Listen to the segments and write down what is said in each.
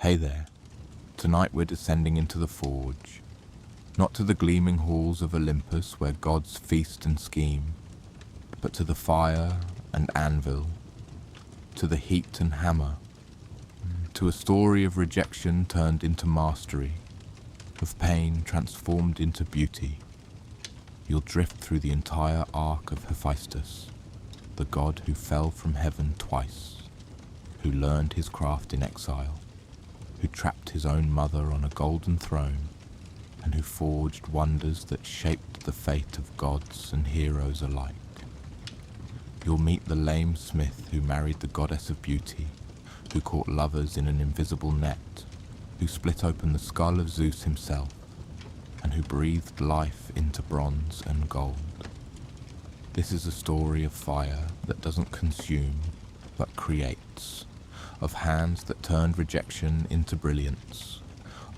Hey there. Tonight we're descending into the forge, not to the gleaming halls of Olympus where gods feast and scheme, but to the fire and anvil, to the heat and hammer, to a story of rejection turned into mastery, of pain transformed into beauty. You'll drift through the entire arc of Hephaestus, the god who fell from heaven twice, who learned his craft in exile, who trapped his own mother on a golden throne, and who forged wonders that shaped the fate of gods and heroes alike. You'll meet the lame smith who married the goddess of beauty, who caught lovers in an invisible net, who split open the skull of Zeus himself, and who breathed life into bronze and gold. This is a story of fire that doesn't consume, but creates, of hands that turned rejection into brilliance,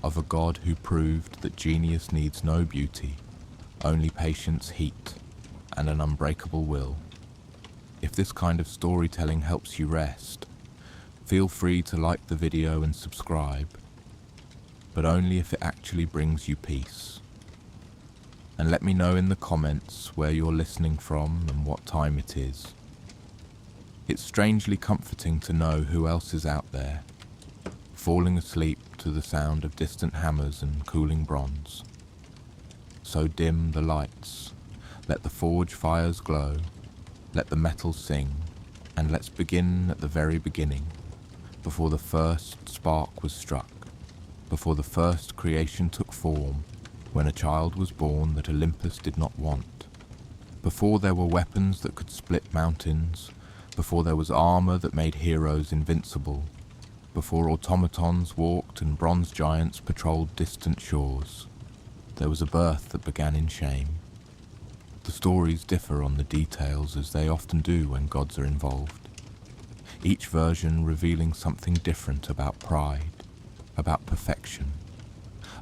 of a god who proved that genius needs no beauty, only patience, heat, and an unbreakable will. If this kind of storytelling helps you rest, feel free to like the video and subscribe, but only if it actually brings you peace. And let me know in the comments where you're listening from and what time it is. It's strangely comforting to know who else is out there, falling asleep to the sound of distant hammers and cooling bronze. So dim the lights, let the forge fires glow, let the metal sing, and let's begin at the very beginning, before the first spark was struck, before the first creation took form, when a child was born that Olympus did not want, before there were weapons that could split mountains, before there was armor that made heroes invincible, before automatons walked and bronze giants patrolled distant shores, there was a birth that began in shame. The stories differ on the details, as they often do when gods are involved, each version revealing something different about pride, about perfection,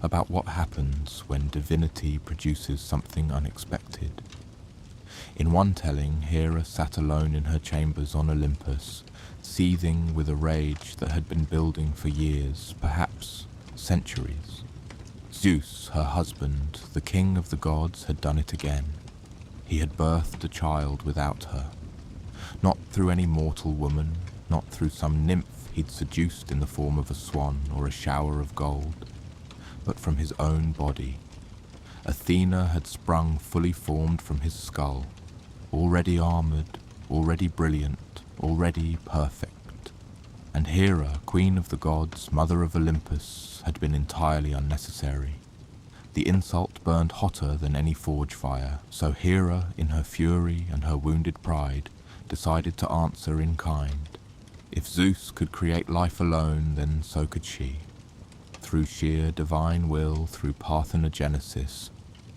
about what happens when divinity produces something unexpected. In one telling, Hera sat alone in her chambers on Olympus, seething with a rage that had been building for years, perhaps centuries. Zeus, her husband, the king of the gods, had done it again. He had birthed a child without her, not through any mortal woman, not through some nymph he'd seduced in the form of a swan or a shower of gold, but from his own body. Athena had sprung fully formed from his skull, already armored, already brilliant, already perfect. And Hera, queen of the gods, mother of Olympus, had been entirely unnecessary. The insult burned hotter than any forge fire, so Hera, in her fury and her wounded pride, decided to answer in kind. If Zeus could create life alone, then so could she. Through sheer divine will, through parthenogenesis,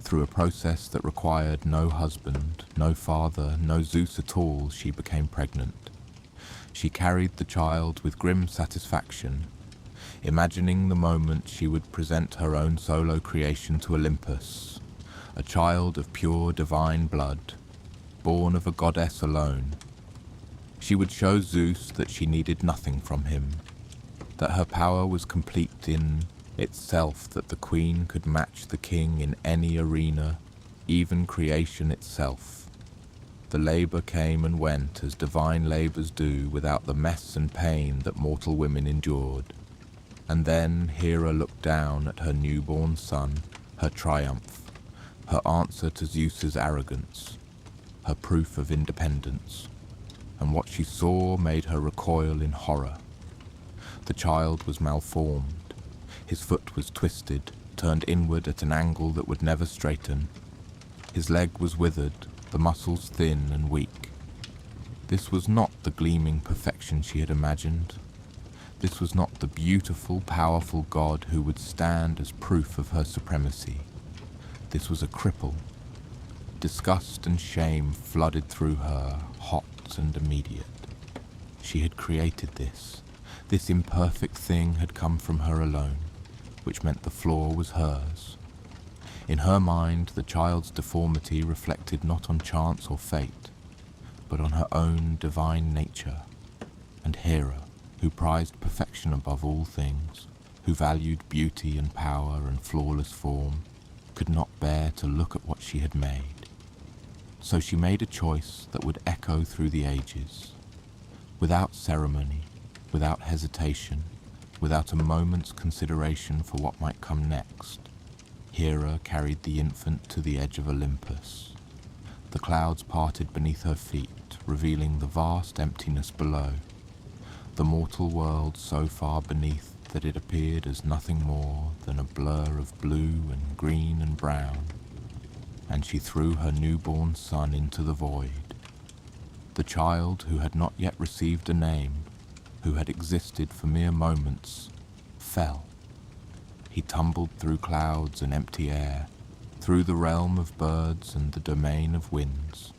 through a process that required no husband, no father, no Zeus at all, she became pregnant. She carried the child with grim satisfaction, imagining the moment she would present her own solo creation to Olympus, a child of pure divine blood, born of a goddess alone. She would show Zeus that she needed nothing from him, that her power was complete in itself, that the queen could match the king in any arena, even creation itself. The labor came and went as divine labors do, without the mess and pain that mortal women endured. And then Hera looked down at her newborn son, her triumph, her answer to Zeus's arrogance, her proof of independence, and what she saw made her recoil in horror. The child was malformed. His foot was twisted, turned inward at an angle that would never straighten. His leg was withered, the muscles thin and weak. This was not the gleaming perfection she had imagined. This was not the beautiful, powerful god who would stand as proof of her supremacy. This was a cripple. Disgust and shame flooded through her, hot and immediate. She had created this. This imperfect thing had come from her alone, which meant the flaw was hers. In her mind, the child's deformity reflected not on chance or fate, but on her own divine nature. And Hera, who prized perfection above all things, who valued beauty and power and flawless form, could not bear to look at what she had made. So she made a choice that would echo through the ages. Without ceremony, without hesitation, without a moment's consideration for what might come next, Hera carried the infant to the edge of Olympus. The clouds parted beneath her feet, revealing the vast emptiness below, the mortal world so far beneath that it appeared as nothing more than a blur of blue and green and brown, and she threw her newborn son into the void. The child, who had not yet received a name, who had existed for mere moments, fell. He tumbled through clouds and empty air, through the realm of birds and the domain of winds,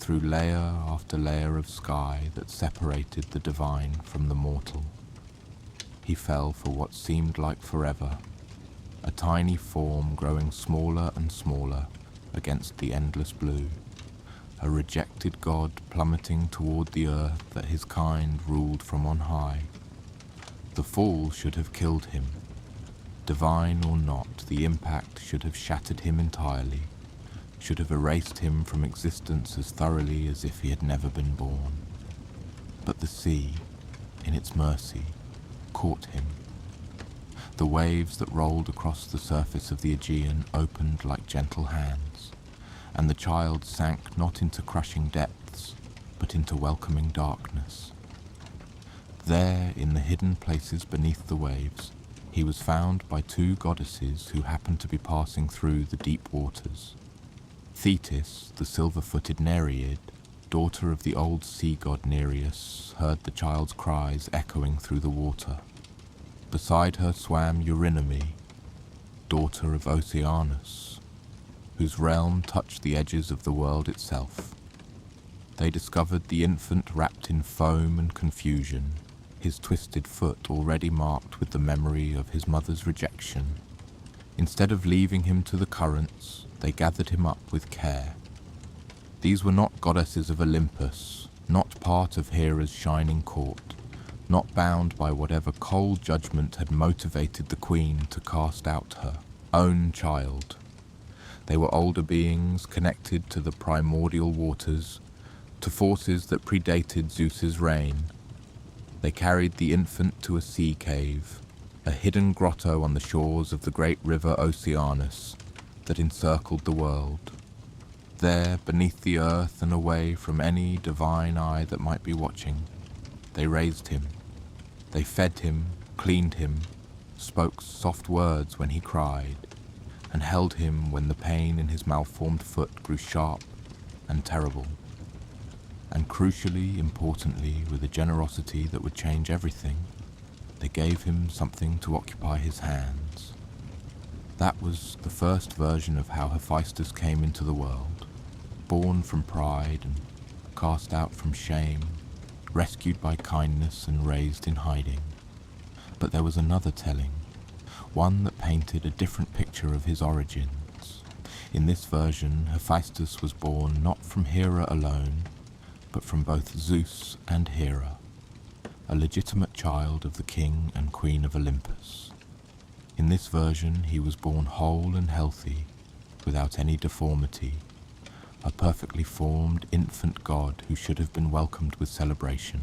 through layer after layer of sky that separated the divine from the mortal. He fell for what seemed like forever, a tiny form growing smaller and smaller against the endless blue, a rejected god plummeting toward the earth that his kind ruled from on high. The fall should have killed him. Divine or not, the impact should have shattered him entirely, should have erased him from existence as thoroughly as if he had never been born. But the sea, in its mercy, caught him. The waves that rolled across the surface of the Aegean opened like gentle hands, and the child sank not into crushing depths, but into welcoming darkness. There, in the hidden places beneath the waves, he was found by two goddesses who happened to be passing through the deep waters. Thetis, the silver-footed Nereid, daughter of the old sea god Nereus, heard the child's cries echoing through the water. Beside her swam Eurynome, daughter of Oceanus, whose realm touched the edges of the world itself. They discovered the infant wrapped in foam and confusion, his twisted foot already marked with the memory of his mother's rejection. Instead of leaving him to the currents, they gathered him up with care. These were not goddesses of Olympus, not part of Hera's shining court, not bound by whatever cold judgment had motivated the queen to cast out her own child. They were older beings connected to the primordial waters, to forces that predated Zeus's reign. They carried the infant to a sea cave, a hidden grotto on the shores of the great river Oceanus that encircled the world. There, beneath the earth and away from any divine eye that might be watching, they raised him. They fed him, cleaned him, spoke soft words when he cried, and held him when the pain in his malformed foot grew sharp and terrible. And crucially, importantly, with a generosity that would change everything, they gave him something to occupy his hands. That was the first version of how Hephaestus came into the world, born from pride and cast out from shame, rescued by kindness and raised in hiding. But there was another telling, one that painted a different picture of his origins. In this version, Hephaestus was born not from Hera alone, but from both Zeus and Hera, a legitimate child of the king and queen of Olympus. In this version, he was born whole and healthy, without any deformity, a perfectly formed infant god who should have been welcomed with celebration.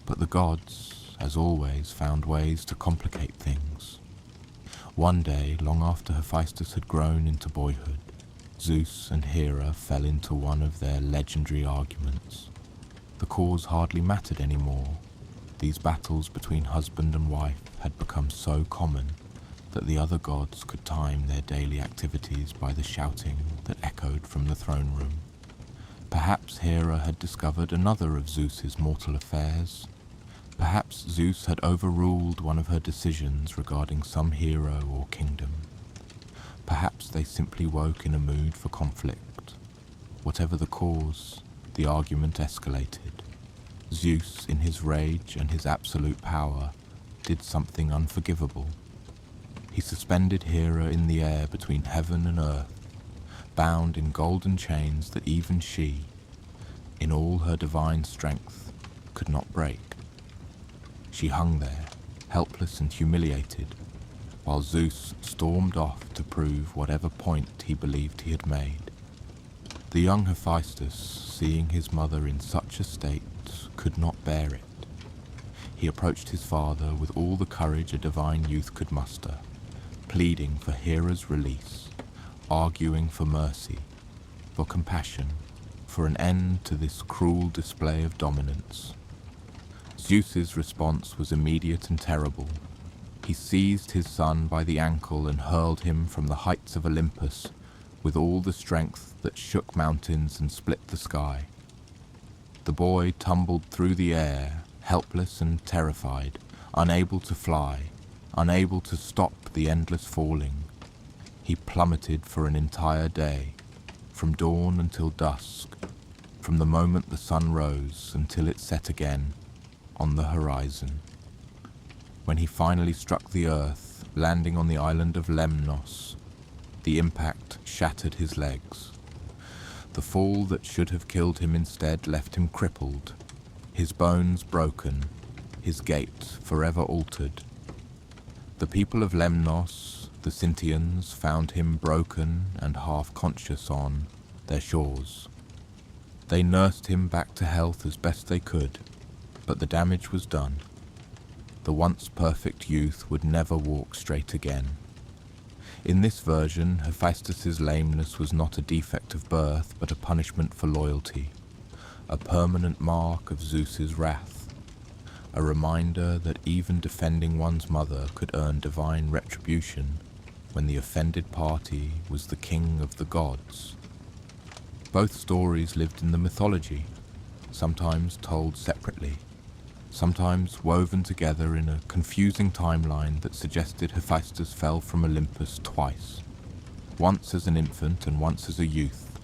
But the gods, as always, found ways to complicate things. One day, long after Hephaestus had grown into boyhood, Zeus and Hera fell into one of their legendary arguments. The cause hardly mattered anymore. These battles between husband and wife had become so common that the other gods could time their daily activities by the shouting that echoed from the throne room. Perhaps Hera had discovered another of Zeus's mortal affairs. Perhaps Zeus had overruled one of her decisions regarding some hero or kingdom. Perhaps they simply woke in a mood for conflict. Whatever the cause, the argument escalated. Zeus, in his rage and his absolute power, did something unforgivable. He suspended Hera in the air between heaven and earth, bound in golden chains that even she, in all her divine strength, could not break. She hung there, helpless and humiliated, while Zeus stormed off to prove whatever point he believed he had made. The young Hephaestus, seeing his mother in such a state, could not bear it. He approached his father with all the courage a divine youth could muster, pleading for Hera's release, arguing for mercy, for compassion, for an end to this cruel display of dominance. Zeus's response was immediate and terrible. He seized his son by the ankle and hurled him from the heights of Olympus with all the strength that shook mountains and split the sky. The boy tumbled through the air, helpless and terrified, unable to fly, unable to stop the endless falling. He plummeted for an entire day, from dawn until dusk, from the moment the sun rose until it set again on the horizon. When he finally struck the earth, landing on the island of Lemnos, the impact shattered his legs. The fall that should have killed him instead left him crippled, his bones broken, his gait forever altered. The people of Lemnos, the Sintians, found him broken and half-conscious on their shores. They nursed him back to health as best they could, but the damage was done. The once perfect youth would never walk straight again. In this version, Hephaestus's lameness was not a defect of birth, but a punishment for loyalty, a permanent mark of Zeus's wrath, a reminder that even defending one's mother could earn divine retribution when the offended party was the king of the gods. Both stories lived in the mythology, sometimes told separately, sometimes woven together in a confusing timeline that suggested Hephaestus fell from Olympus twice, once as an infant and once as a youth,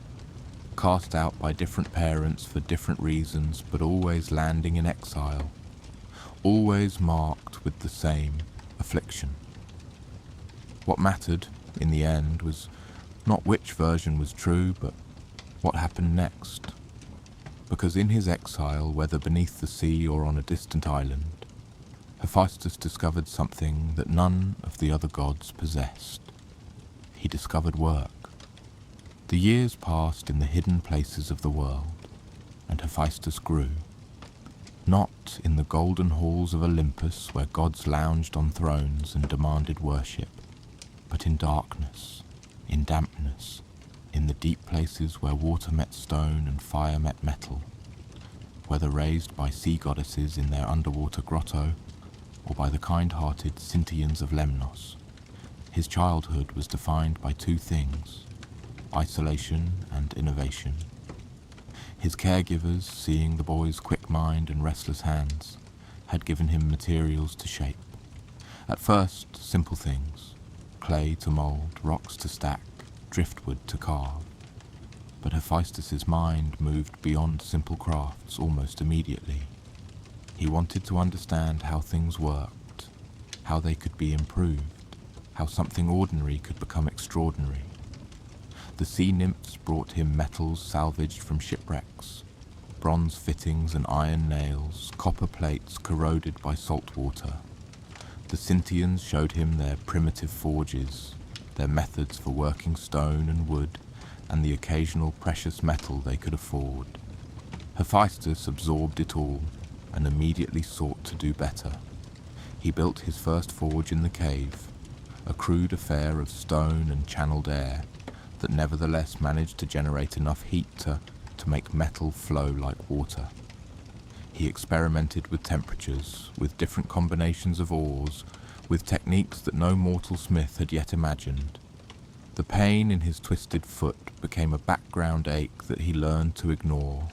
cast out by different parents for different reasons, but always landing in exile, always marked with the same affliction. What mattered, in the end, was not which version was true, but what happened next. Because in his exile, whether beneath the sea or on a distant island, Hephaestus discovered something that none of the other gods possessed. He discovered work. The years passed in the hidden places of the world, and Hephaestus grew. Not in the golden halls of Olympus where gods lounged on thrones and demanded worship, but in darkness, in dampness, in the deep places where water met stone and fire met metal, whether raised by sea goddesses in their underwater grotto or by the kind-hearted Sintians of Lemnos. His childhood was defined by two things: isolation and innovation. His caregivers, seeing the boy's quick mind and restless hands, had given him materials to shape. At first, simple things: clay to mold, rocks to stack, driftwood to carve. But Hephaestus's mind moved beyond simple crafts almost immediately. He wanted to understand how things worked, how they could be improved, how something ordinary could become extraordinary. The sea nymphs brought him metals salvaged from shipwrecks, bronze fittings and iron nails, copper plates corroded by salt water. The Sintians showed him their primitive forges, their methods for working stone and wood, and the occasional precious metal they could afford. Hephaestus absorbed it all and immediately sought to do better. He built his first forge in the cave, a crude affair of stone and channeled air that nevertheless managed to generate enough heat to make metal flow like water. He experimented with temperatures, with different combinations of ores, with techniques that no mortal smith had yet imagined. The pain in his twisted foot became a background ache that he learned to ignore,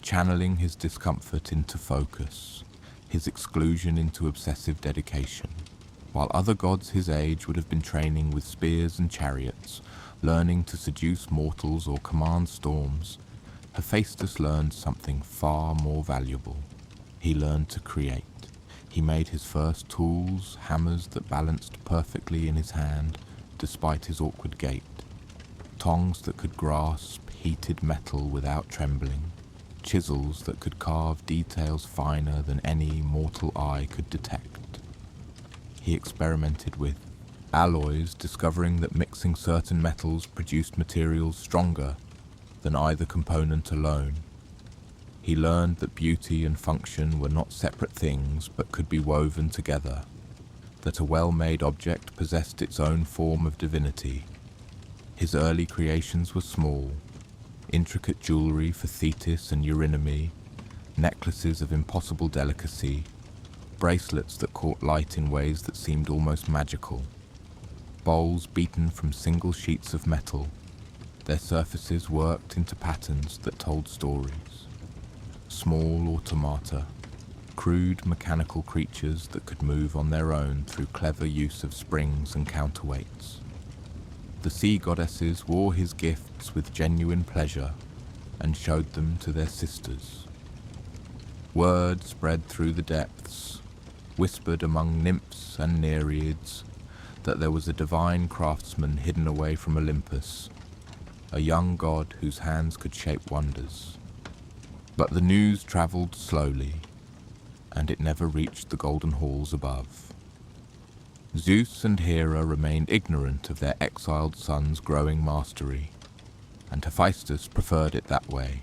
channeling his discomfort into focus, his exclusion into obsessive dedication. While other gods his age would have been training with spears and chariots, learning to seduce mortals or command storms, Hephaestus learned something far more valuable. He learned to create. He made his first tools, hammers that balanced perfectly in his hand despite his awkward gait, tongs that could grasp heated metal without trembling, chisels that could carve details finer than any mortal eye could detect. he experimented with alloys, discovering that mixing certain metals produced materials stronger than either component alone. He learned that beauty and function were not separate things but could be woven together, that a well-made object possessed its own form of divinity. His early creations were small, intricate jewelry for Thetis and Eurynome, necklaces of impossible delicacy, bracelets that caught light in ways that seemed almost magical, bowls beaten from single sheets of metal, their surfaces worked into patterns that told stories. Small automata, crude mechanical creatures that could move on their own through clever use of springs and counterweights. The sea goddesses wore his gifts with genuine pleasure and showed them to their sisters. Word spread through the depths, whispered among nymphs and nereids, that there was a divine craftsman hidden away from Olympus, a young god whose hands could shape wonders. But the news travelled slowly, and it never reached the golden halls above. Zeus and Hera remained ignorant of their exiled son's growing mastery, and Hephaestus preferred it that way,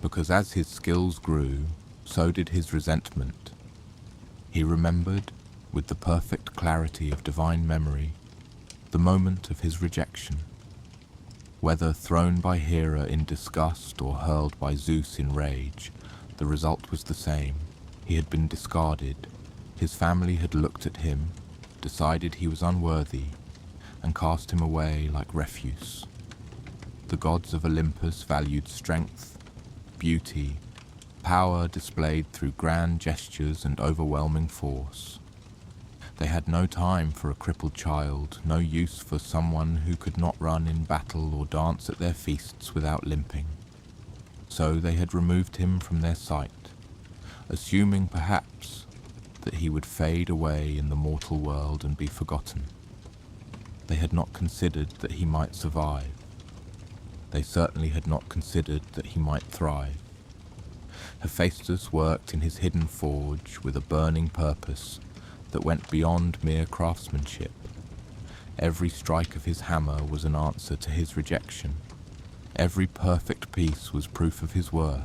because as his skills grew, so did his resentment. He remembered, with the perfect clarity of divine memory, the moment of his rejection. Whether thrown by Hera in disgust or hurled by Zeus in rage, the result was the same. He had been discarded. His family had looked at him, decided he was unworthy, and cast him away like refuse. The gods of Olympus valued strength, beauty, power displayed through grand gestures and overwhelming force. They had no time for a crippled child, no use for someone who could not run in battle or dance at their feasts without limping. So they had removed him from their sight, assuming perhaps that he would fade away in the mortal world and be forgotten. They had not considered that he might survive. They certainly had not considered that he might thrive. Hephaestus worked in his hidden forge with a burning purpose that went beyond mere craftsmanship. Every strike of his hammer was an answer to his rejection. Every perfect piece was proof of his worth.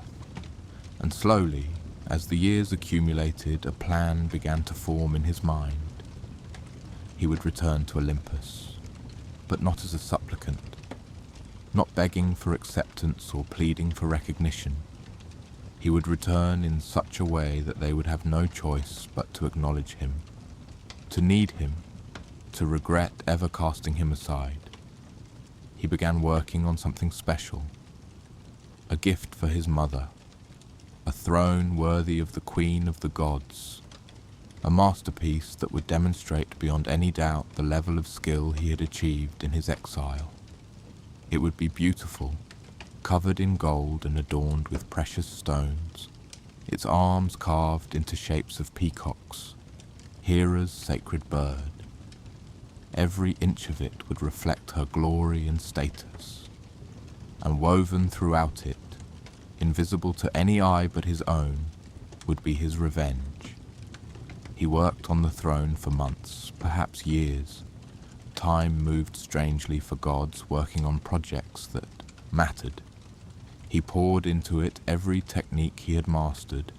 And slowly, as the years accumulated, a plan began to form in his mind. He would return to Olympus, but not as a supplicant, not begging for acceptance or pleading for recognition. He would return in such a way that they would have no choice but to acknowledge him, to need him, to regret ever casting him aside. He began working on something special, a gift for his mother, a throne worthy of the queen of the gods, a masterpiece that would demonstrate beyond any doubt the level of skill he had achieved in his exile. It would be beautiful, covered in gold and adorned with precious stones, its arms carved into shapes of peacocks, Hera's sacred bird. Every inch of it would reflect her glory and status, and woven throughout it, invisible to any eye but his own, would be his revenge. He worked on the throne for months, perhaps years. Time moved strangely for gods working on projects that mattered. He poured into it every technique he had mastered,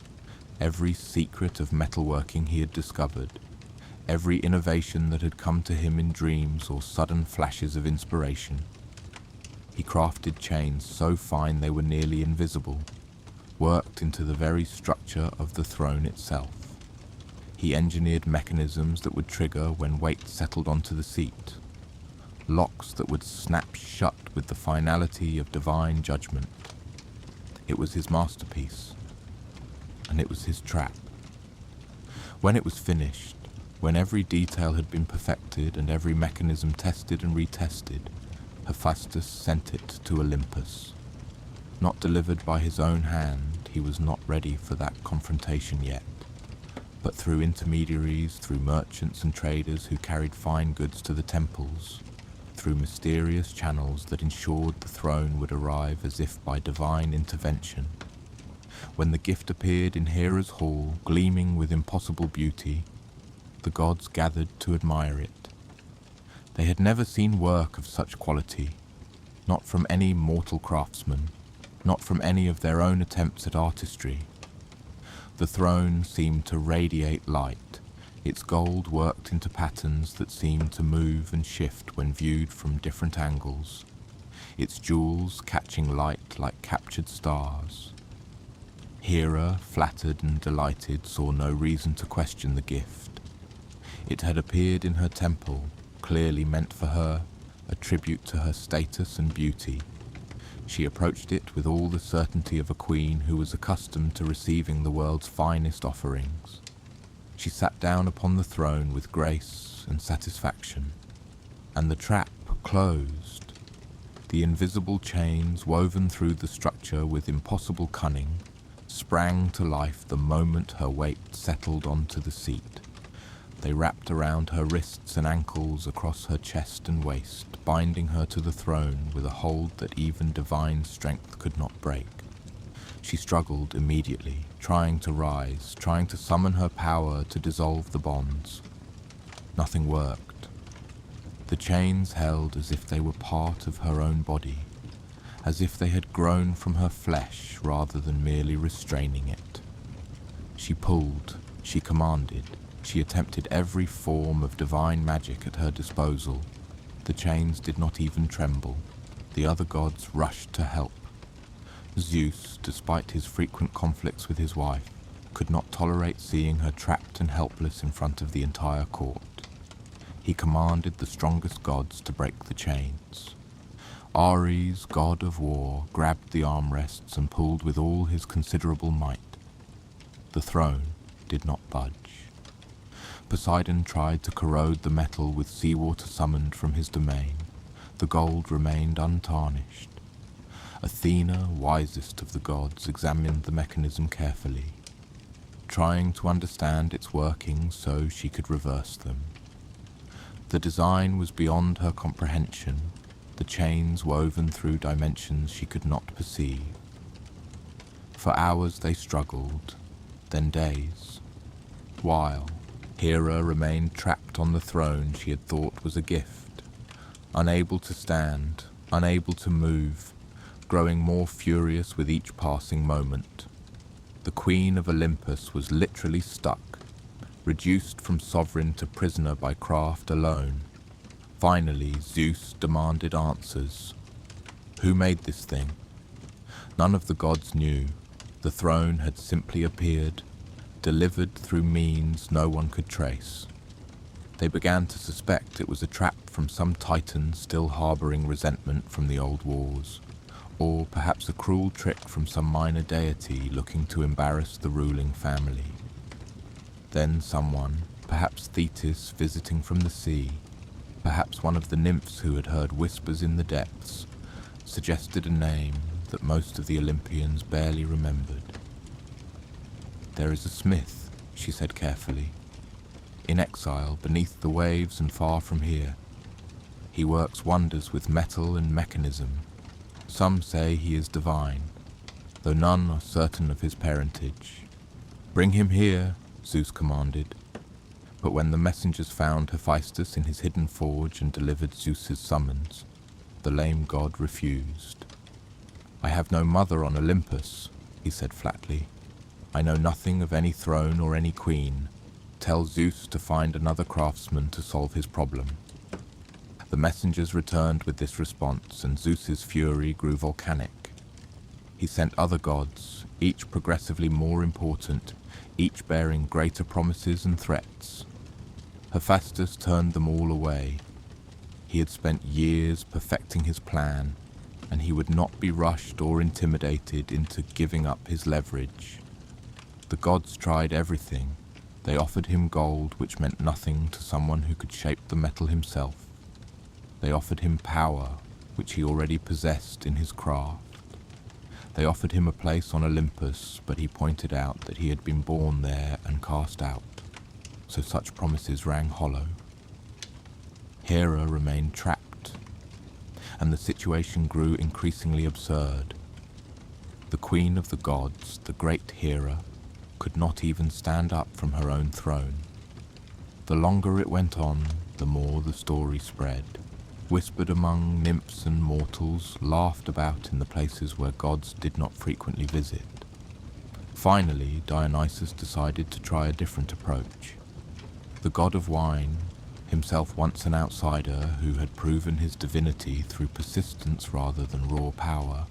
every secret of metalworking he had discovered, every innovation that had come to him in dreams or sudden flashes of inspiration. He crafted chains so fine they were nearly invisible, worked into the very structure of the throne itself. He engineered mechanisms that would trigger when weight settled onto the seat, locks that would snap shut with the finality of divine judgment. It was his masterpiece, and it was his trap. When it was finished, when every detail had been perfected and every mechanism tested and retested, Hephaestus sent it to Olympus. Not delivered by his own hand, he was not ready for that confrontation yet, but through intermediaries, through merchants and traders who carried fine goods to the temples, through mysterious channels that ensured the throne would arrive as if by divine intervention. When the gift appeared in Hera's hall, gleaming with impossible beauty, The gods gathered to admire it. They had never seen work of such quality, not from any mortal craftsman, not from any of their own attempts at artistry. The throne seemed to radiate light, its gold worked into patterns that seemed to move and shift when viewed from different angles, its jewels catching light like captured stars. Hera, flattered and delighted, saw no reason to question the gift. It had appeared in her temple, clearly meant for her, a tribute to her status and beauty. She approached it with all the certainty of a queen who was accustomed to receiving the world's finest offerings. She sat down upon the throne with grace and satisfaction, and the trap closed. The invisible chains, woven through the structure with impossible cunning, sprang to life the moment her weight settled onto the seat. They wrapped around her wrists and ankles, across her chest and waist, binding her to the throne with a hold that even divine strength could not break. She struggled immediately, trying to rise, trying to summon her power to dissolve the bonds. Nothing worked. The chains held as if they were part of her own body, as if they had grown from her flesh rather than merely restraining it. She pulled, she commanded, she attempted every form of divine magic at her disposal. The chains did not even tremble. The other gods rushed to help. Zeus, despite his frequent conflicts with his wife, could not tolerate seeing her trapped and helpless in front of the entire court. He commanded the strongest gods to break the chains. Ares, god of war, grabbed the armrests and pulled with all his considerable might. The throne did not budge. Poseidon tried to corrode the metal with seawater summoned from his domain. The gold remained untarnished. Athena, wisest of the gods, examined the mechanism carefully, trying to understand its workings so she could reverse them. The design was beyond her comprehension, the chains woven through dimensions she could not perceive. For hours they struggled, then days, while Hera remained trapped on the throne she had thought was a gift, unable to stand, unable to move, growing more furious with each passing moment. The Queen of Olympus was literally stuck, reduced from sovereign to prisoner by craft alone. Finally, Zeus demanded answers. Who made this thing? None of the gods knew. The throne had simply appeared, delivered through means no one could trace. They began to suspect it was a trap from some titan still harboring resentment from the old wars, or perhaps a cruel trick from some minor deity looking to embarrass the ruling family. Then someone, perhaps Thetis visiting from the sea, perhaps one of the nymphs who had heard whispers in the depths, suggested a name that most of the Olympians barely remembered. "There is a smith," she said carefully, "in exile beneath the waves and far from here. He works wonders with metal and mechanism. Some say he is divine, though none are certain of his parentage. Bring him here," Zeus commanded. But when the messengers found Hephaestus in his hidden forge and delivered Zeus's summons, the lame god refused. "I have no mother on Olympus," he said flatly. "I know nothing of any throne or any queen. Tell Zeus to find another craftsman to solve his problem." The messengers returned with this response, and Zeus's fury grew volcanic. He sent other gods, each progressively more important, each bearing greater promises and threats. Hephaestus turned them all away. He had spent years perfecting his plan, and he would not be rushed or intimidated into giving up his leverage. The gods tried everything. They offered him gold, which meant nothing to someone who could shape the metal himself. They offered him power, which he already possessed in his craft. They offered him a place on Olympus, but he pointed out that he had been born there and cast out, so such promises rang hollow. Hera remained trapped, and the situation grew increasingly absurd. The queen of the gods, the great Hera, could not even stand up from her own throne. The longer it went on, the more the story spread, whispered among nymphs and mortals, laughed about in the places where gods did not frequently visit. Finally, Dionysus decided to try a different approach. The god of wine, himself once an outsider who had proven his divinity through persistence rather than raw power,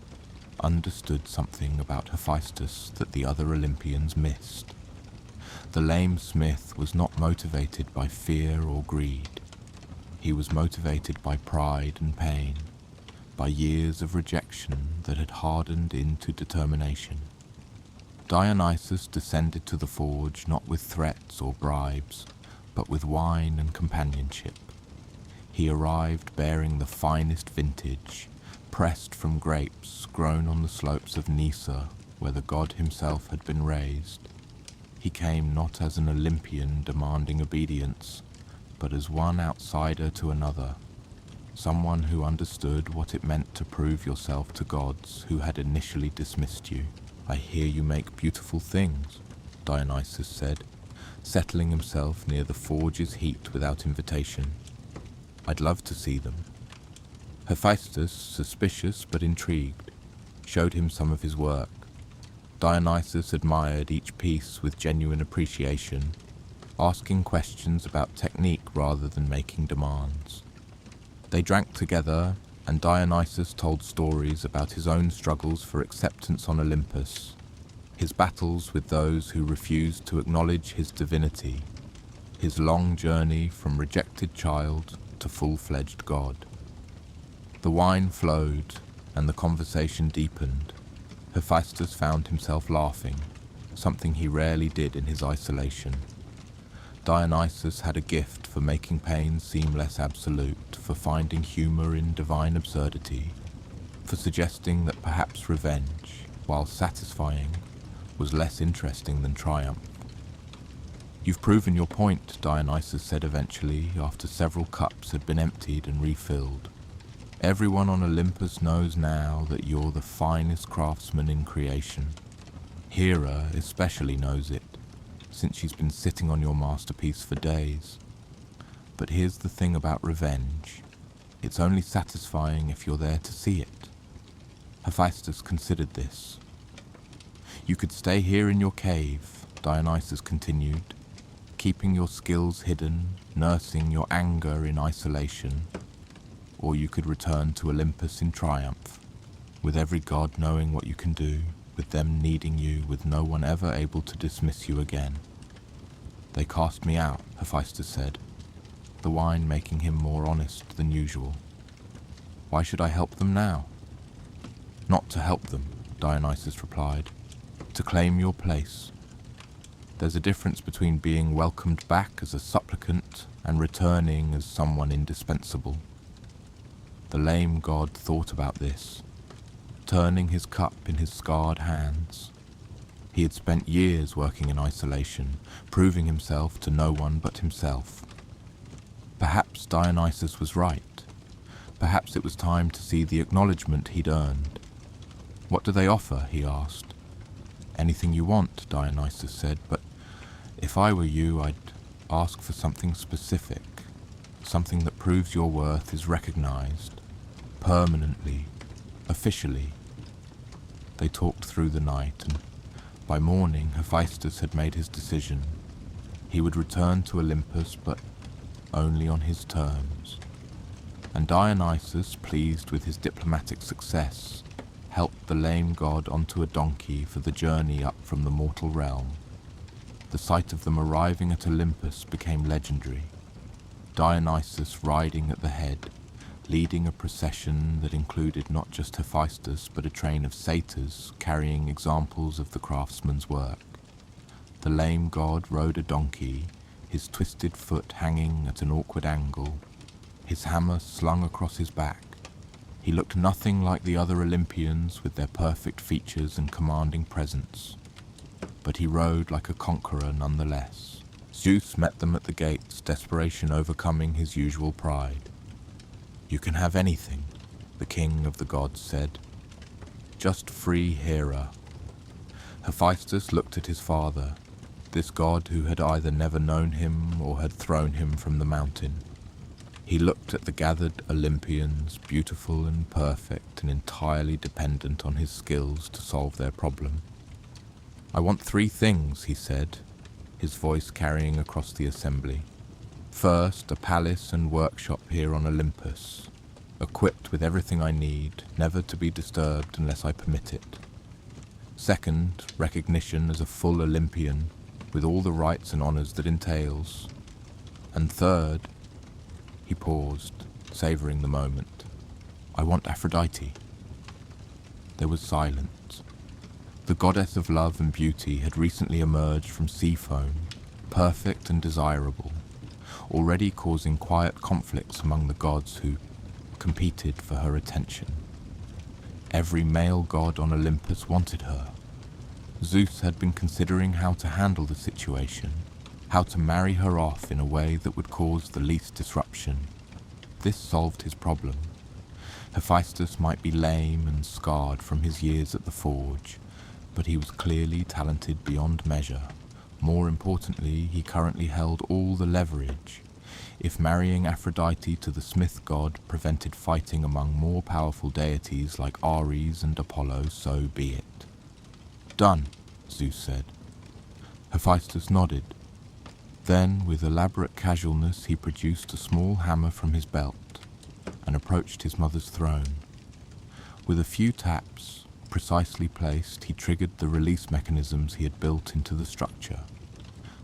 understood something about Hephaestus that the other Olympians missed. The lame smith was not motivated by fear or greed. He was motivated by pride and pain, by years of rejection that had hardened into determination. Dionysus descended to the forge not with threats or bribes, but with wine and companionship. He arrived bearing the finest vintage, pressed from grapes grown on the slopes of Nysa, where the god himself had been raised. He came not as an Olympian demanding obedience, but as one outsider to another, someone who understood what it meant to prove yourself to gods who had initially dismissed you. "I hear you make beautiful things," Dionysus said, settling himself near the forge's heat without invitation. "I'd love to see them." Hephaestus, suspicious but intrigued, showed him some of his work. Dionysus admired each piece with genuine appreciation, asking questions about technique rather than making demands. They drank together, and Dionysus told stories about his own struggles for acceptance on Olympus, his battles with those who refused to acknowledge his divinity, his long journey from rejected child to full-fledged god. The wine flowed, and the conversation deepened. Hephaestus found himself laughing, something he rarely did in his isolation. Dionysus had a gift for making pain seem less absolute, for finding humor in divine absurdity, for suggesting that perhaps revenge, while satisfying, was less interesting than triumph. "You've proven your point," Dionysus said eventually, after several cups had been emptied and refilled. "Everyone on Olympus knows now that you're the finest craftsman in creation. Hera especially knows it, since she's been sitting on your masterpiece for days. But here's the thing about revenge. It's only satisfying if you're there to see it." Hephaestus considered this. "You could stay here in your cave," Dionysus continued, "keeping your skills hidden, nursing your anger in isolation. Or you could return to Olympus in triumph, with every god knowing what you can do, with them needing you, with no one ever able to dismiss you again." "They cast me out," Hephaestus said, the wine making him more honest than usual. "Why should I help them now?" "Not to help them," Dionysus replied, "to claim your place. There's a difference between being welcomed back as a supplicant and returning as someone indispensable." The lame god thought about this, turning his cup in his scarred hands. He had spent years working in isolation, proving himself to no one but himself. Perhaps Dionysus was right. Perhaps it was time to see the acknowledgement he'd earned. "What do they offer?" he asked. "Anything you want," Dionysus said, "but if I were you, I'd ask for something specific, something that proves your worth is recognized, permanently, officially." They talked through the night, and by morning Hephaestus had made his decision. He would return to Olympus, but only on his terms. And Dionysus, pleased with his diplomatic success, helped the lame god onto a donkey for the journey up from the mortal realm. The sight of them arriving at Olympus became legendary. Dionysus riding at the head, leading a procession that included not just Hephaestus but a train of satyrs carrying examples of the craftsman's work. The lame god rode a donkey, his twisted foot hanging at an awkward angle, his hammer slung across his back. He looked nothing like the other Olympians with their perfect features and commanding presence, but he rode like a conqueror nonetheless. Zeus met them at the gates, desperation overcoming his usual pride. "You can have anything," the king of the gods said. "Just free Hera." Hephaestus looked at his father. this god who had either never known him or had thrown him from the mountain. He looked at the gathered Olympians, beautiful and perfect and entirely dependent on his skills to solve their problem. "I want 3 things," he said, his voice carrying across the assembly. "First, a palace and workshop here on Olympus, equipped with everything I need, never to be disturbed unless I permit it. Second, recognition as a full Olympian, with all the rights and honors that entails. And third," he paused, savoring the moment, "I want Aphrodite." There was silence. The goddess of love and beauty had recently emerged from sea foam, perfect and desirable, already causing quiet conflicts among the gods who competed for her attention. Every male god on Olympus wanted her. Zeus had been considering how to handle the situation, how to marry her off in a way that would cause the least disruption. This solved his problem. Hephaestus might be lame and scarred from his years at the forge, but he was clearly talented beyond measure. More importantly, he currently held all the leverage. If marrying Aphrodite to the smith god prevented fighting among more powerful deities like Ares and Apollo, so be it. "Done," Zeus said. Hephaestus nodded. Then, with elaborate casualness, he produced a small hammer from his belt and approached his mother's throne. With a few taps, precisely placed, he triggered the release mechanisms he had built into the structure.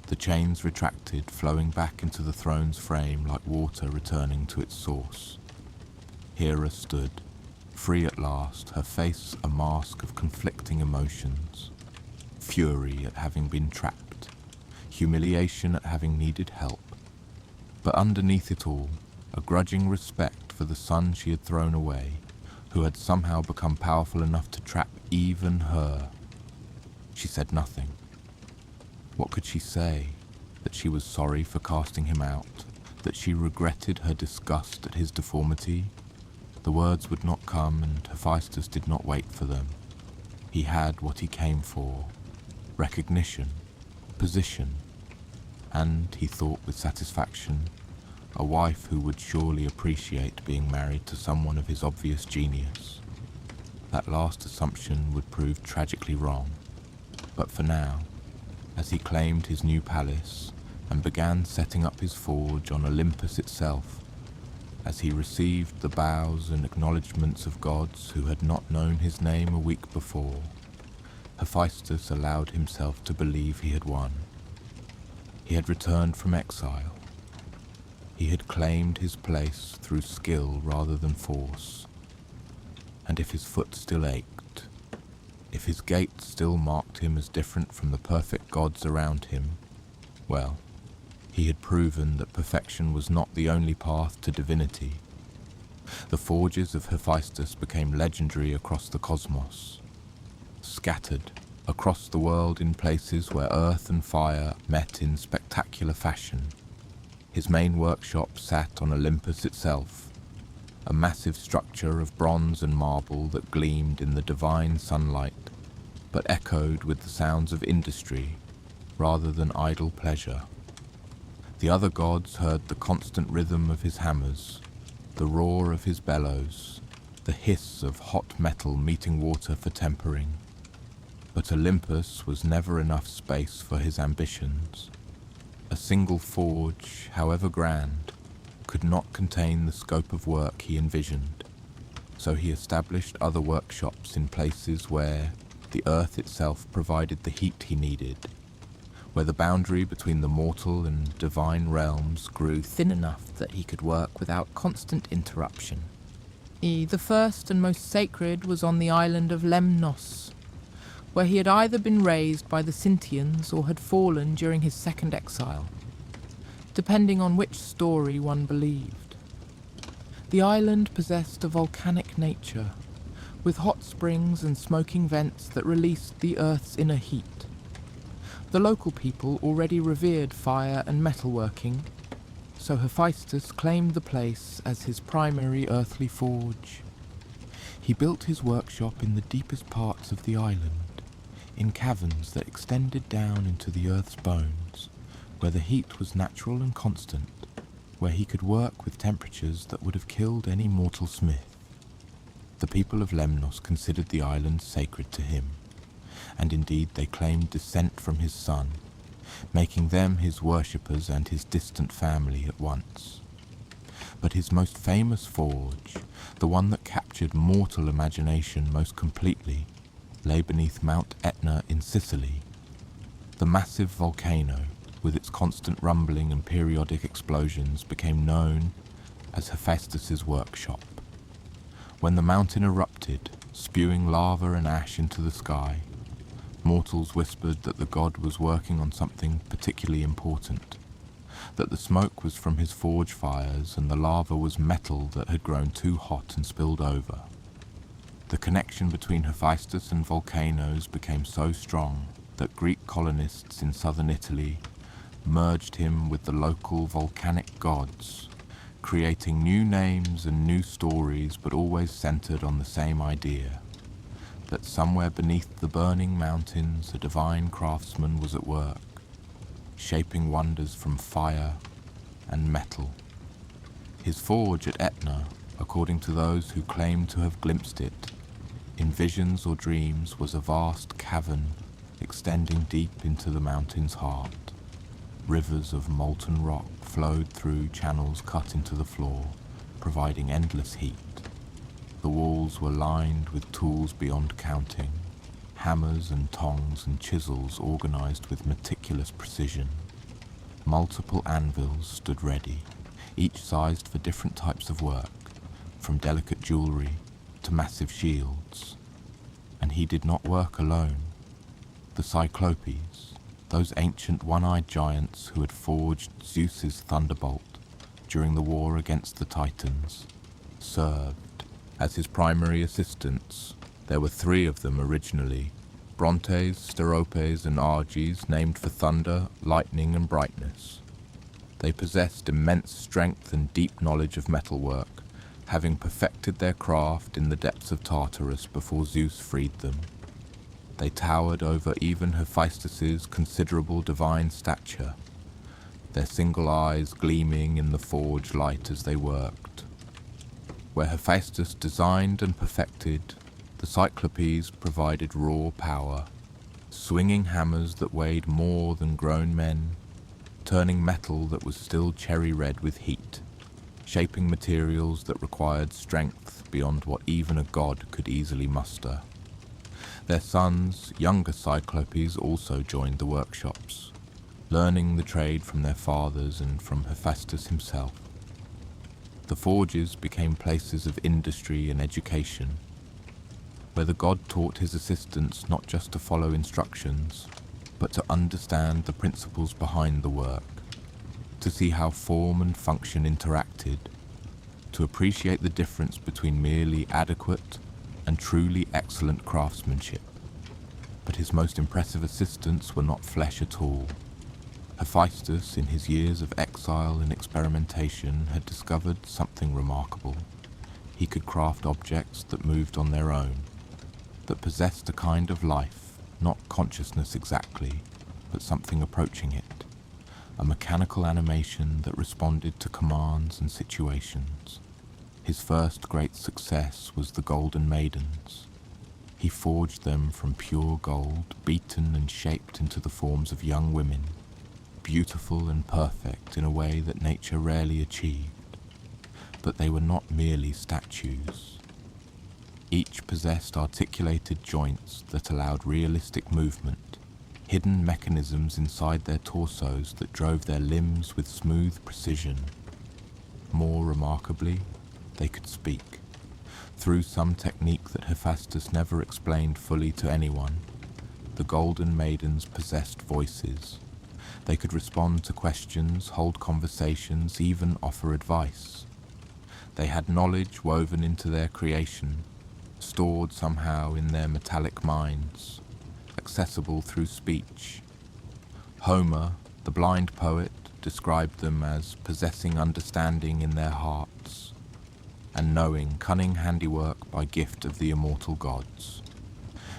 The chains retracted, flowing back into the throne's frame like water returning to its source. Hera stood, free at last, her face a mask of conflicting emotions. Fury at having been trapped, humiliation at having needed help, but underneath it all, a grudging respect for the son she had thrown away, who had somehow become powerful enough to trap even her. She said nothing. What could she say? That she was sorry for casting him out? That she regretted her disgust at his deformity? The words would not come, and Hephaestus did not wait for them. He had what he came for: recognition, position, and, he thought with satisfaction, a wife who would surely appreciate being married to someone of his obvious genius. That last assumption would prove tragically wrong, but for now, as he claimed his new palace and began setting up his forge on Olympus itself, as he received the bows and acknowledgments of gods who had not known his name a week before, Hephaestus allowed himself to believe he had won. He had returned from exile. He had claimed his place through skill rather than force. And if his foot still ached, if his gait still marked him as different from the perfect gods around him, well, he had proven that perfection was not the only path to divinity. The forges of Hephaestus became legendary across the cosmos, scattered across the world in places where earth and fire met in spectacular fashion. His main workshop sat on Olympus itself, a massive structure of bronze and marble that gleamed in the divine sunlight, but echoed with the sounds of industry rather than idle pleasure. The other gods heard the constant rhythm of his hammers, the roar of his bellows, the hiss of hot metal meeting water for tempering. But Olympus was never enough space for his ambitions. A single forge, however grand, could not contain the scope of work he envisioned, so he established other workshops in places where the earth itself provided the heat he needed, where the boundary between the mortal and divine realms grew thin enough that he could work without constant interruption. The first and most sacred was on the island of Lemnos, where he had either been raised by the Sintians or had fallen during his second exile, depending on which story one believed. The island possessed a volcanic nature, with hot springs and smoking vents that released the earth's inner heat. The local people already revered fire and metalworking, so Hephaestus claimed the place as his primary earthly forge. He built his workshop in the deepest parts of the island, in caverns that extended down into the earth's bones, where the heat was natural and constant, where he could work with temperatures that would have killed any mortal smith. The people of Lemnos considered the island sacred to him, and indeed they claimed descent from his son, making them his worshippers and his distant family at once. But his most famous forge, the one that captured mortal imagination most completely, lay beneath Mount Etna in Sicily. The massive volcano, with its constant rumbling and periodic explosions, became known as Hephaestus's workshop. When the mountain erupted, spewing lava and ash into the sky, mortals whispered that the god was working on something particularly important, that the smoke was from his forge fires and the lava was metal that had grown too hot and spilled over. The connection between Hephaestus and volcanoes became so strong that Greek colonists in southern Italy merged him with the local volcanic gods, creating new names and new stories, but always centered on the same idea, that somewhere beneath the burning mountains a divine craftsman was at work, shaping wonders from fire and metal. His forge at Etna, according to those who claim to have glimpsed it, in visions or dreams, was a vast cavern extending deep into the mountain's heart. Rivers of molten rock flowed through channels cut into the floor, providing endless heat. The walls were lined with tools beyond counting, hammers and tongs and chisels organized with meticulous precision. Multiple anvils stood ready, each sized for different types of work, from delicate jewelry to massive shields. And he did not work alone. The Cyclopes, those ancient one-eyed giants who had forged Zeus's thunderbolt during the war against the Titans, served as his primary assistants. There were 3 of them originally, Brontes, Steropes and Arges, named for thunder, lightning and brightness. They possessed immense strength and deep knowledge of metalwork, having perfected their craft in the depths of Tartarus before Zeus freed them. They towered over even Hephaestus's considerable divine stature, their single eyes gleaming in the forge light as they worked. Where Hephaestus designed and perfected, the Cyclopes provided raw power, swinging hammers that weighed more than grown men, turning metal that was still cherry red with heat, shaping materials that required strength beyond what even a god could easily muster. Their sons, younger Cyclopes, also joined the workshops, learning the trade from their fathers and from Hephaestus himself. The forges became places of industry and education, where the god taught his assistants not just to follow instructions, but to understand the principles behind the work, to see how form and function interacted, to appreciate the difference between merely adequate and truly excellent craftsmanship. But his most impressive assistants were not flesh at all. Hephaestus, in his years of exile and experimentation, had discovered something remarkable. He could craft objects that moved on their own, that possessed a kind of life, not consciousness exactly, but something approaching it, a mechanical animation that responded to commands and situations. His first great success was the Golden Maidens. He forged them from pure gold, beaten and shaped into the forms of young women, beautiful and perfect in a way that nature rarely achieved. But they were not merely statues. Each possessed articulated joints that allowed realistic movement, hidden mechanisms inside their torsos that drove their limbs with smooth precision. More remarkably, they could speak, through some technique that Hephaestus never explained fully to anyone. The Golden Maidens possessed voices. They could respond to questions, hold conversations, even offer advice. They had knowledge woven into their creation, stored somehow in their metallic minds, accessible through speech. Homer, the blind poet, described them as possessing understanding in their hearts, and knowing cunning handiwork by gift of the immortal gods.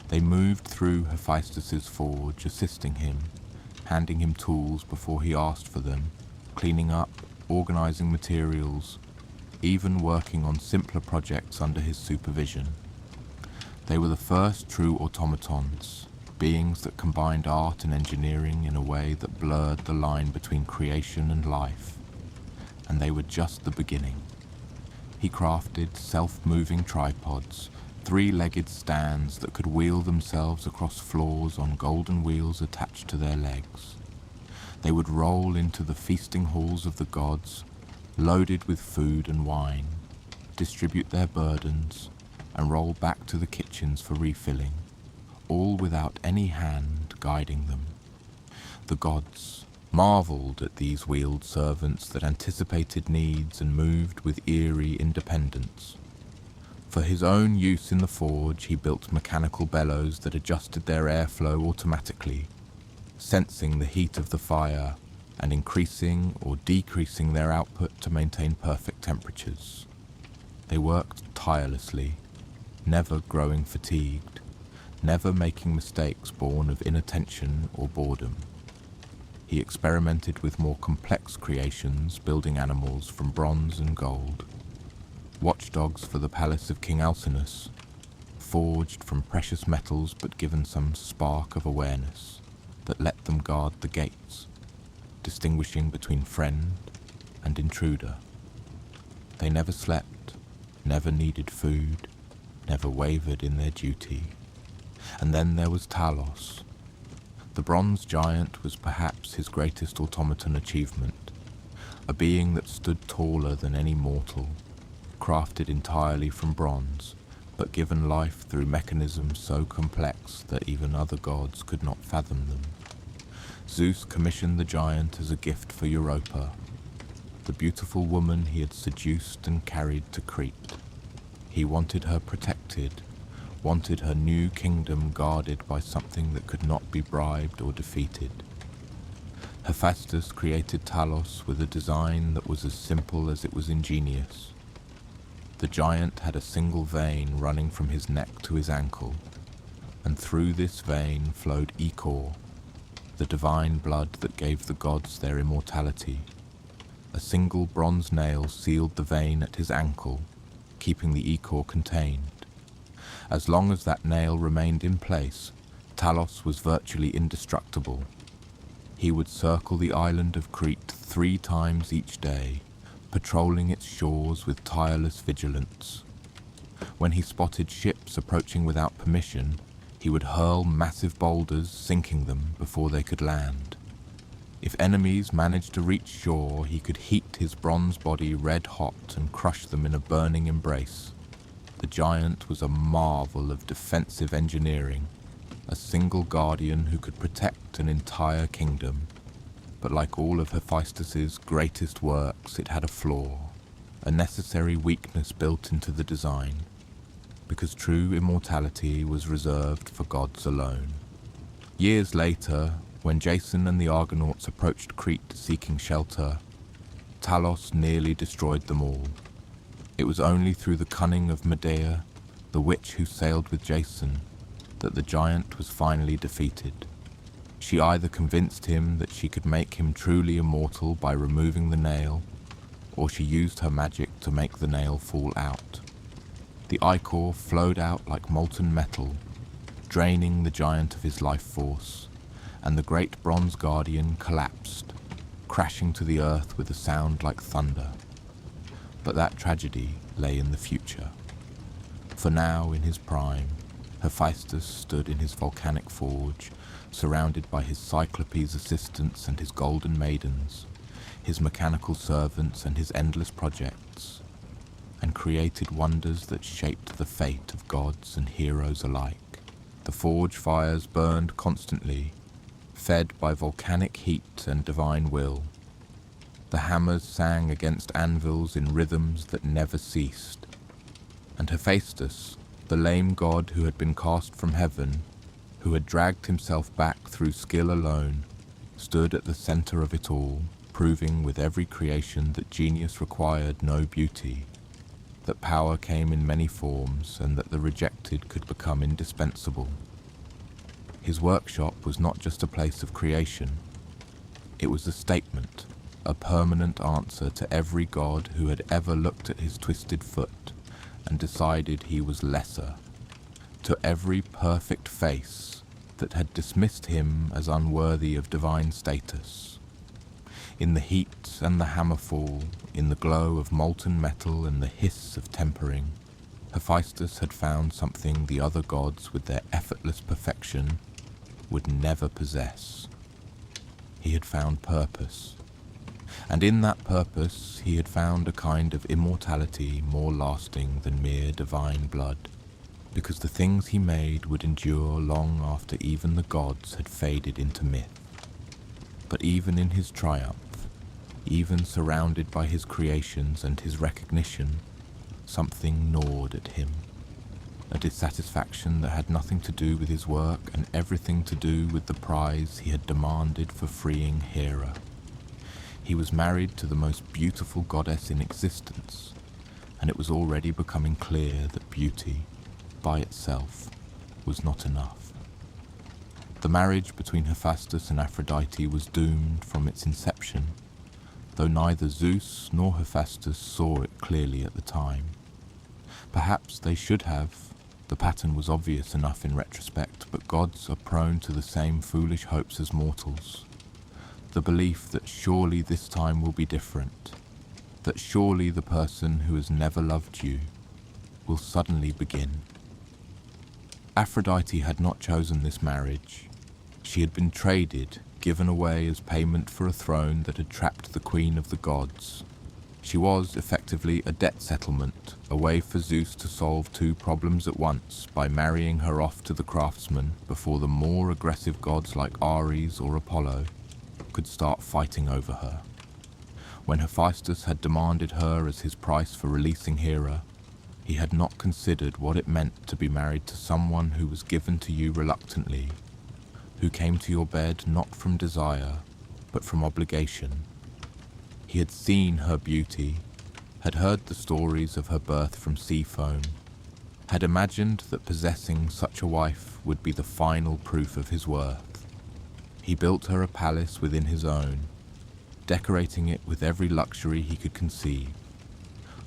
They moved through Hephaestus's forge, assisting him, handing him tools before he asked for them, cleaning up, organizing materials, even working on simpler projects under his supervision. They were the first true automatons, beings that combined art and engineering in a way that blurred the line between creation and life. And they were just the beginning. He crafted self-moving tripods, three-legged stands that could wheel themselves across floors on golden wheels attached to their legs. They would roll into the feasting halls of the gods, loaded with food and wine, distribute their burdens, and roll back to the kitchens for refilling, all without any hand guiding them. The gods marveled at these wheeled servants that anticipated needs and moved with eerie independence. For his own use in the forge, he built mechanical bellows that adjusted their airflow automatically, sensing the heat of the fire and increasing or decreasing their output to maintain perfect temperatures. They worked tirelessly, never growing fatigued, never making mistakes born of inattention or boredom. He experimented with more complex creations, building animals from bronze and gold, watchdogs for the palace of King Alcinous, forged from precious metals but given some spark of awareness that let them guard the gates, distinguishing between friend and intruder. They never slept, never needed food, never wavered in their duty. And then there was Talos. The bronze giant was perhaps his greatest automaton achievement, a being that stood taller than any mortal, crafted entirely from bronze, but given life through mechanisms so complex that even other gods could not fathom them. Zeus commissioned the giant as a gift for Europa, the beautiful woman he had seduced and carried to Crete. He wanted her protected, wanted her new kingdom guarded by something that could not be bribed or defeated. Hephaestus created Talos with a design that was as simple as it was ingenious. The giant had a single vein running from his neck to his ankle, and through this vein flowed ichor, the divine blood that gave the gods their immortality. A single bronze nail sealed the vein at his ankle, keeping the ichor contained. As long as that nail remained in place, Talos was virtually indestructible. He would circle the island of Crete 3 times each day, patrolling its shores with tireless vigilance. When he spotted ships approaching without permission, he would hurl massive boulders, sinking them before they could land. If enemies managed to reach shore, he could heat his bronze body red hot and crush them in a burning embrace. The giant was a marvel of defensive engineering, a single guardian who could protect an entire kingdom. But like all of Hephaestus's greatest works, it had a flaw, a necessary weakness built into the design, because true immortality was reserved for gods alone. Years later, when Jason and the Argonauts approached Crete seeking shelter, Talos nearly destroyed them all. It was only through the cunning of Medea, the witch who sailed with Jason, that the giant was finally defeated. She either convinced him that she could make him truly immortal by removing the nail, or she used her magic to make the nail fall out. The ichor flowed out like molten metal, draining the giant of his life force, and the great bronze guardian collapsed, crashing to the earth with a sound like thunder. But that tragedy lay in the future. For now, in his prime, Hephaestus stood in his volcanic forge, surrounded by his Cyclopes assistants and his golden maidens, his mechanical servants and his endless projects, and created wonders that shaped the fate of gods and heroes alike. The forge fires burned constantly, fed by volcanic heat and divine will. The hammers sang against anvils in rhythms that never ceased. And Hephaestus, the lame god who had been cast from heaven, who had dragged himself back through skill alone, stood at the center of it all, proving with every creation that genius required no beauty, that power came in many forms, and that the rejected could become indispensable. His workshop was not just a place of creation, it was a statement, a permanent answer to every god who had ever looked at his twisted foot and decided he was lesser, to every perfect face that had dismissed him as unworthy of divine status. In the heat and the hammerfall, in the glow of molten metal and the hiss of tempering, Hephaestus had found something the other gods with their effortless perfection would never possess. He had found purpose, and in that purpose he had found a kind of immortality more lasting than mere divine blood, because the things he made would endure long after even the gods had faded into myth. But even in his triumph, even surrounded by his creations and his recognition, something gnawed at him, a dissatisfaction that had nothing to do with his work and everything to do with the prize he had demanded for freeing Hera. He was married to the most beautiful goddess in existence, and it was already becoming clear that beauty, by itself, was not enough. The marriage between Hephaestus and Aphrodite was doomed from its inception, though neither Zeus nor Hephaestus saw it clearly at the time. Perhaps they should have. The pattern was obvious enough in retrospect, but gods are prone to the same foolish hopes as mortals. The belief that surely this time will be different, that surely the person who has never loved you will suddenly begin. Aphrodite had not chosen this marriage. She had been traded, given away as payment for a throne that had trapped the queen of the gods. She was, effectively, a debt settlement, a way for Zeus to solve two problems at once by marrying her off to the craftsman before the more aggressive gods like Ares or Apollo could start fighting over her. When Hephaestus had demanded her as his price for releasing Hera, he had not considered what it meant to be married to someone who was given to you reluctantly, who came to your bed not from desire, but from obligation. He had seen her beauty, had heard the stories of her birth from sea foam, had imagined that possessing such a wife would be the final proof of his worth. He built her a palace within his own, decorating it with every luxury he could conceive.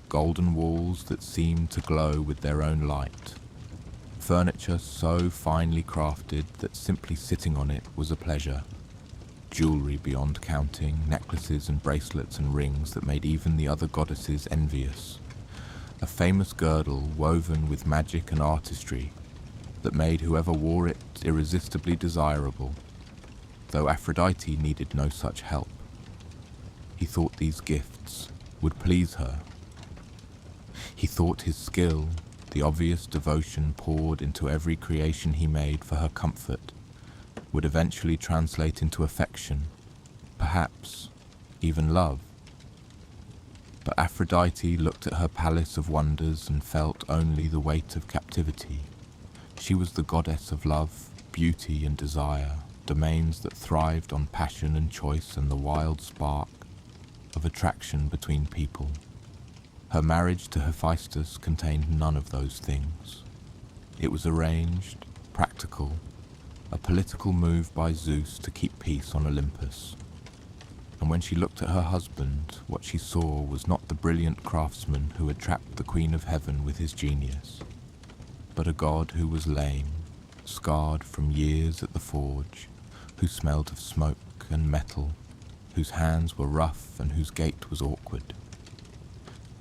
Golden walls that seemed to glow with their own light, furniture so finely crafted that simply sitting on it was a pleasure, jewelry beyond counting, necklaces and bracelets and rings that made even the other goddesses envious, a famous girdle woven with magic and artistry that made whoever wore it irresistibly desirable, though Aphrodite needed no such help. He thought these gifts would please her. He thought his skill, the obvious devotion poured into every creation he made for her comfort, would eventually translate into affection, perhaps even love. But Aphrodite looked at her palace of wonders and felt only the weight of captivity. She was the goddess of love, beauty and desire, domains that thrived on passion and choice and the wild spark of attraction between people. Her marriage to Hephaestus contained none of those things. It was arranged, practical, a political move by Zeus to keep peace on Olympus. And when she looked at her husband, what she saw was not the brilliant craftsman who had trapped the Queen of Heaven with his genius, but a god who was lame, scarred from years at the forge, who smelled of smoke and metal, whose hands were rough and whose gait was awkward.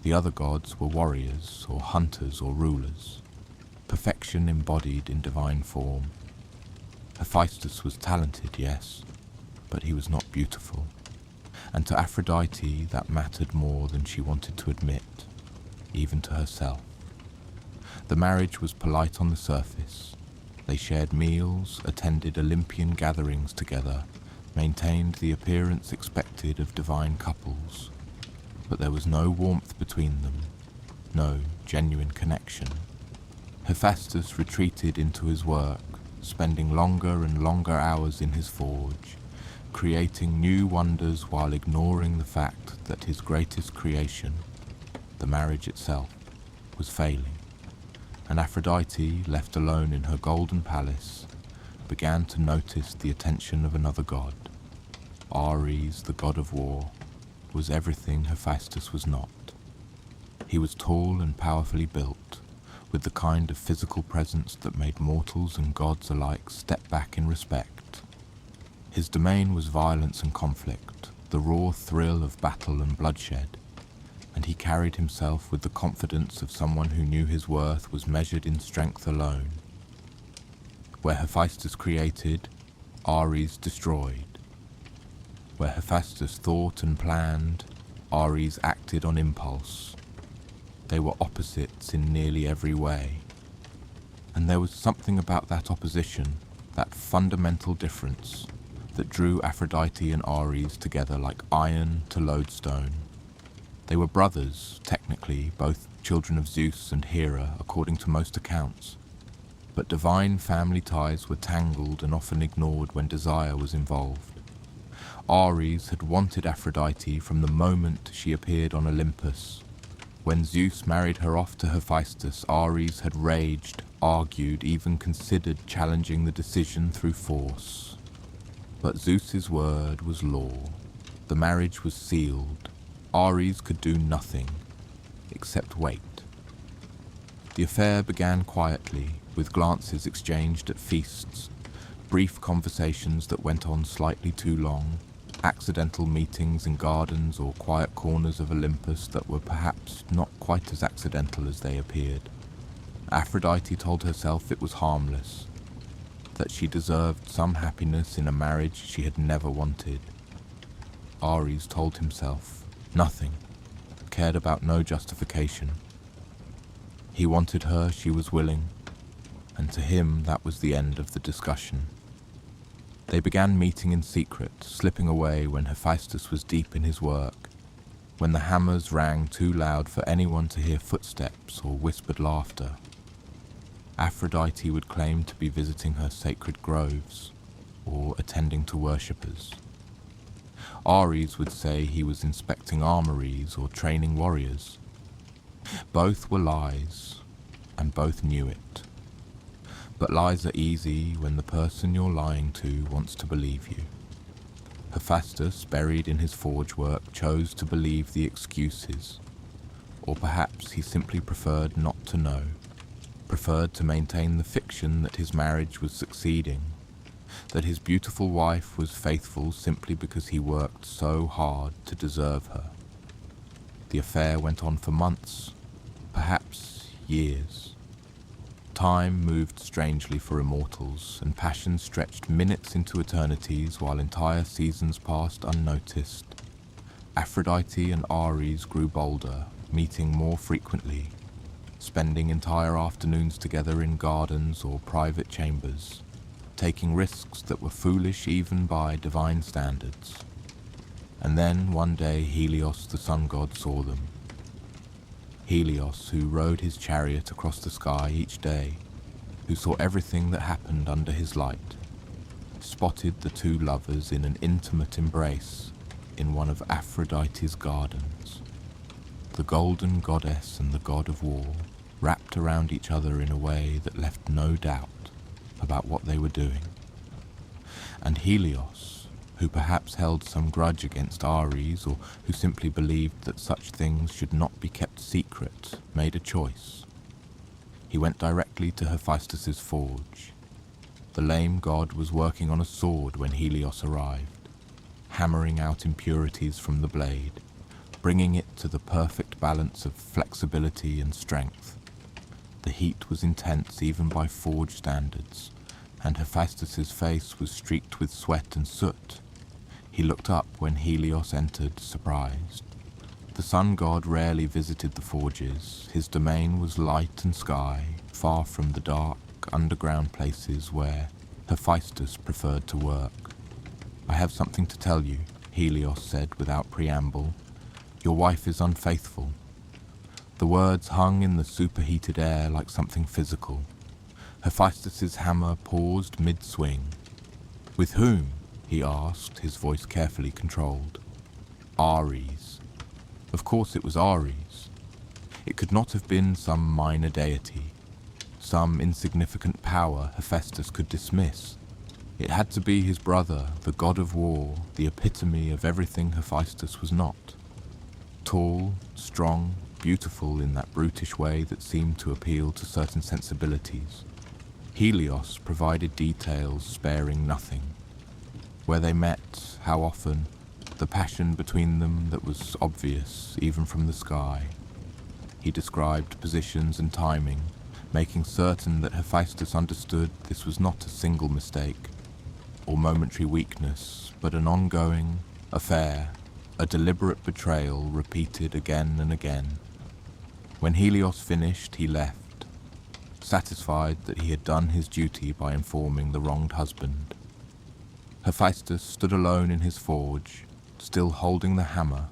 The other gods were warriors or hunters or rulers, perfection embodied in divine form. Hephaestus was talented, yes, but he was not beautiful, and to Aphrodite that mattered more than she wanted to admit, even to herself. The marriage was polite on the surface. They shared meals, attended Olympian gatherings together, maintained the appearance expected of divine couples, but there was no warmth between them, no genuine connection. Hephaestus retreated into his work, spending longer and longer hours in his forge, creating new wonders while ignoring the fact that his greatest creation, the marriage itself, was failing, and Aphrodite, left alone in her golden palace, began to notice the attention of another god. Ares, the god of war, was everything Hephaestus was not. He was tall and powerfully built, with the kind of physical presence that made mortals and gods alike step back in respect. His domain was violence and conflict, the raw thrill of battle and bloodshed, and he carried himself with the confidence of someone who knew his worth was measured in strength alone. Where Hephaestus created, Ares destroyed. Where Hephaestus thought and planned, Ares acted on impulse. They were opposites in nearly every way. And there was something about that opposition, that fundamental difference, that drew Aphrodite and Ares together like iron to lodestone. They were brothers, technically, both children of Zeus and Hera, according to most accounts. But divine family ties were tangled and often ignored when desire was involved. Ares had wanted Aphrodite from the moment she appeared on Olympus. When Zeus married her off to Hephaestus, Ares had raged, argued, even considered challenging the decision through force. But Zeus's word was law. The marriage was sealed. Ares could do nothing, except wait. The affair began quietly, with glances exchanged at feasts, brief conversations that went on slightly too long, accidental meetings in gardens or quiet corners of Olympus that were perhaps not quite as accidental as they appeared. Aphrodite told herself it was harmless, that she deserved some happiness in a marriage she had never wanted. Ares told himself nothing, cared about no justification. He wanted her, she was willing, and to him that was the end of the discussion. They began meeting in secret, slipping away when Hephaestus was deep in his work, when the hammers rang too loud for anyone to hear footsteps or whispered laughter. Aphrodite would claim to be visiting her sacred groves, or attending to worshippers. Ares would say he was inspecting armories or training warriors. Both were lies, and both knew it. But lies are easy when the person you're lying to wants to believe you. Hephaestus, buried in his forge work, chose to believe the excuses. Or perhaps he simply preferred not to know, preferred to maintain the fiction that his marriage was succeeding, that his beautiful wife was faithful simply because he worked so hard to deserve her. The affair went on for months, perhaps years. Time moved strangely for immortals, and passion stretched minutes into eternities while entire seasons passed unnoticed. Aphrodite and Ares grew bolder, meeting more frequently, spending entire afternoons together in gardens or private chambers, taking risks that were foolish even by divine standards. And then one day Helios, the sun god, saw them. Helios, who rode his chariot across the sky each day, who saw everything that happened under his light, spotted the two lovers in an intimate embrace in one of Aphrodite's gardens. The golden goddess and the god of war wrapped around each other in a way that left no doubt about what they were doing. And Helios, who perhaps held some grudge against Ares, or who simply believed that such things should not be kept secret, made a choice. He went directly to Hephaestus's forge. The lame god was working on a sword when Helios arrived, hammering out impurities from the blade, bringing it to the perfect balance of flexibility and strength. The heat was intense even by forge standards, and Hephaestus's face was streaked with sweat and soot. He looked up when Helios entered, surprised. The sun god rarely visited the forges. His domain was light and sky, far from the dark, underground places where Hephaestus preferred to work. "I have something to tell you," Helios said without preamble. "Your wife is unfaithful." The words hung in the superheated air like something physical. Hephaestus's hammer paused mid-swing. "With whom?" he asked, his voice carefully controlled. "Ares." Of course it was Ares. It could not have been some minor deity, some insignificant power Hephaestus could dismiss. It had to be his brother, the god of war, the epitome of everything Hephaestus was not. Tall, strong, beautiful in that brutish way that seemed to appeal to certain sensibilities. Helios provided details sparing nothing. Where they met, how often, the passion between them that was obvious even from the sky. He described positions and timing, making certain that Hephaestus understood this was not a single mistake or momentary weakness, but an ongoing affair, a deliberate betrayal repeated again and again. When Helios finished, he left, satisfied that he had done his duty by informing the wronged husband. Hephaestus stood alone in his forge, still holding the hammer,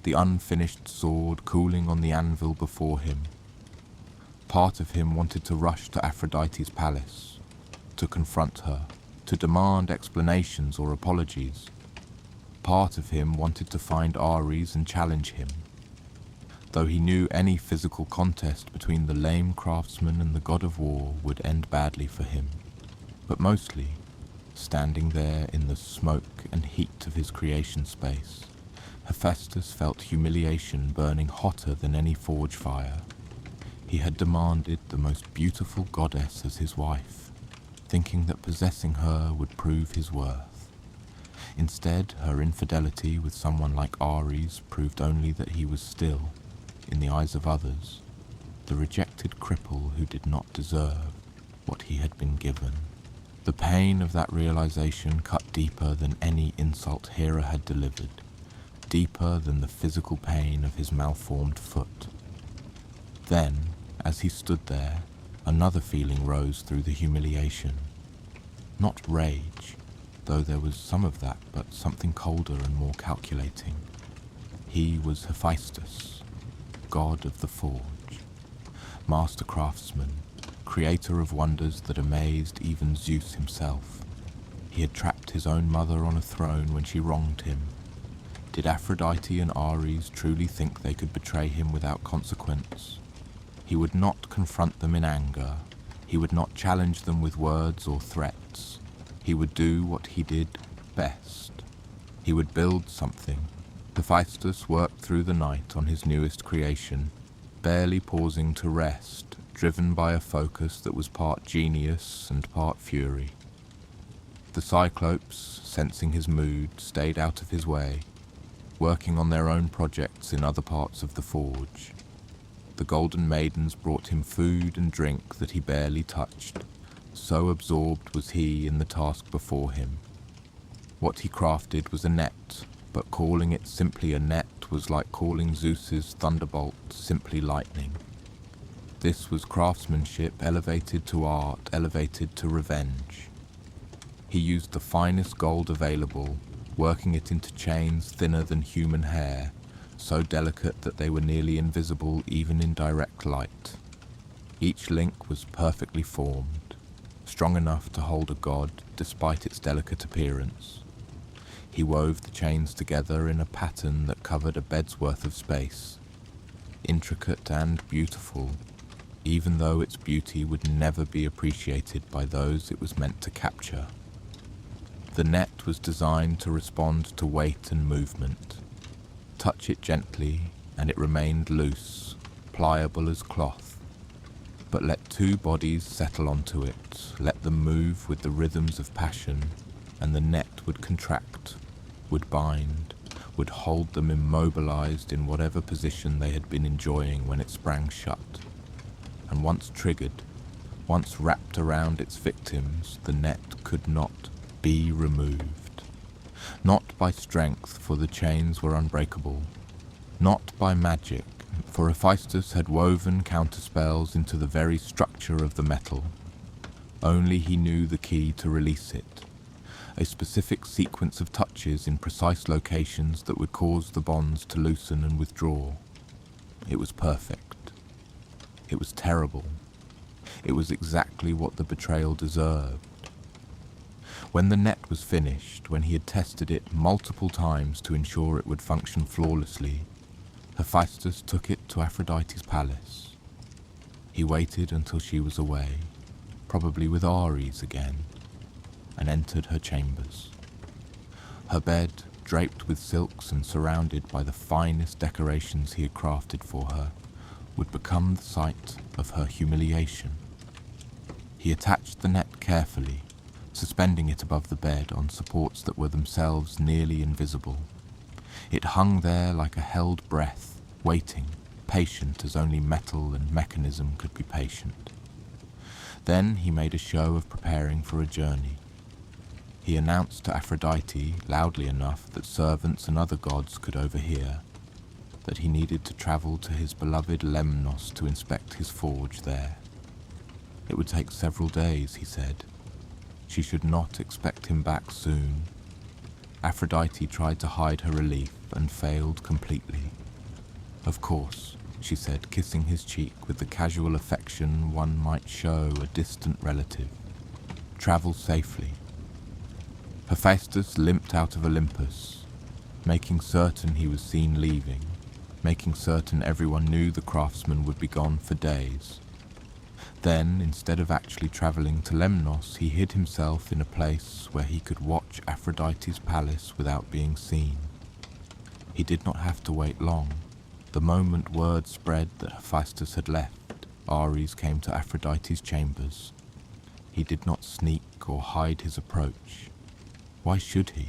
the unfinished sword cooling on the anvil before him. Part of him wanted to rush to Aphrodite's palace, to confront her, to demand explanations or apologies. Part of him wanted to find Ares and challenge him, though he knew any physical contest between the lame craftsman and the god of war would end badly for him. But mostly, standing there in the smoke and heat of his creation space, Hephaestus felt humiliation burning hotter than any forge fire. He had demanded the most beautiful goddess as his wife, thinking that possessing her would prove his worth. Instead, her infidelity with someone like Ares proved only that he was still, in the eyes of others, the rejected cripple who did not deserve what he had been given. The pain of that realization cut deeper than any insult Hera had delivered, deeper than the physical pain of his malformed foot. Then, as he stood there, another feeling rose through the humiliation. Not rage, though there was some of that, but something colder and more calculating. He was Hephaestus, god of the forge, master craftsman, creator of wonders that amazed even Zeus himself. He had trapped his own mother on a throne when she wronged him. Did Aphrodite and Ares truly think they could betray him without consequence? He would not confront them in anger. He would not challenge them with words or threats. He would do what he did best. He would build something. Hephaestus worked through the night on his newest creation, barely pausing to rest, driven by a focus that was part genius and part fury. The Cyclopes, sensing his mood, stayed out of his way, working on their own projects in other parts of the forge. The golden maidens brought him food and drink that he barely touched, so absorbed was he in the task before him. What he crafted was a net, but calling it simply a net was like calling Zeus's thunderbolt simply lightning. This was craftsmanship elevated to art, elevated to revenge. He used the finest gold available, working it into chains thinner than human hair, so delicate that they were nearly invisible even in direct light. Each link was perfectly formed, strong enough to hold a god despite its delicate appearance. He wove the chains together in a pattern that covered a bed's worth of space, intricate and beautiful, even though its beauty would never be appreciated by those it was meant to capture. The net was designed to respond to weight and movement. Touch it gently, and it remained loose, pliable as cloth. But let two bodies settle onto it, let them move with the rhythms of passion, and the net would contract, would bind, would hold them immobilized in whatever position they had been enjoying when it sprang shut. And once triggered, once wrapped around its victims, the net could not be removed. Not by strength, for the chains were unbreakable. Not by magic, for Hephaestus had woven counterspells into the very structure of the metal. Only he knew the key to release it, a specific sequence of touches in precise locations that would cause the bonds to loosen and withdraw. It was perfect. It was terrible. It was exactly what the betrayal deserved. When the net was finished, when he had tested it multiple times to ensure it would function flawlessly, Hephaestus took it to Aphrodite's palace. He waited until she was away, probably with Ares again. and entered her chambers. Her bed, draped with silks and surrounded by the finest decorations he had crafted for her, would become the site of her humiliation. He attached the net carefully, suspending it above the bed on supports that were themselves nearly invisible. It hung there like a held breath, waiting, patient as only metal and mechanism could be patient. Then he made a show of preparing for a journey. He announced to Aphrodite, loudly enough that servants and other gods could overhear, that he needed to travel to his beloved Lemnos to inspect his forge there. It would take several days, he said. She should not expect him back soon. Aphrodite tried to hide her relief and failed completely. Of course, she said, kissing his cheek with the casual affection one might show a distant relative. Travel safely. Hephaestus limped out of Olympus, making certain he was seen leaving, making certain everyone knew the craftsman would be gone for days. Then, instead of actually travelling to Lemnos, he hid himself in a place where he could watch Aphrodite's palace without being seen. He did not have to wait long. The moment word spread that Hephaestus had left, Ares came to Aphrodite's chambers. He did not sneak or hide his approach. Why should he?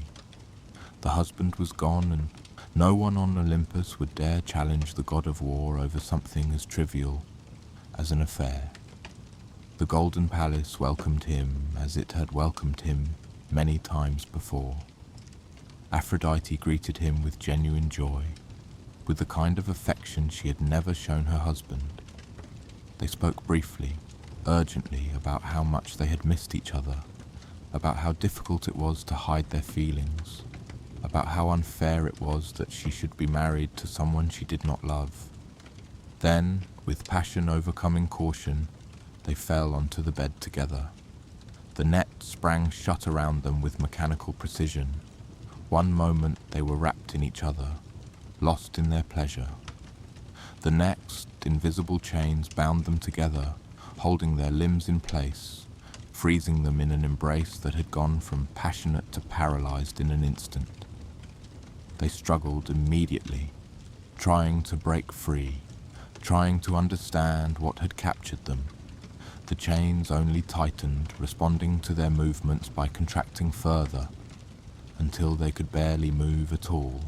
The husband was gone, and no one on Olympus would dare challenge the god of war over something as trivial as an affair. The Golden Palace welcomed him as it had welcomed him many times before. Aphrodite greeted him with genuine joy, with the kind of affection she had never shown her husband. They spoke briefly, urgently, about how much they had missed each other, about how difficult it was to hide their feelings, about how unfair it was that she should be married to someone she did not love. Then, with passion overcoming caution, they fell onto the bed together. The net sprang shut around them with mechanical precision. One moment they were wrapped in each other, lost in their pleasure. The next, invisible chains bound them together, holding their limbs in place, freezing them in an embrace that had gone from passionate to paralyzed in an instant. They struggled immediately, trying to break free, trying to understand what had captured them. The chains only tightened, responding to their movements by contracting further, until they could barely move at all.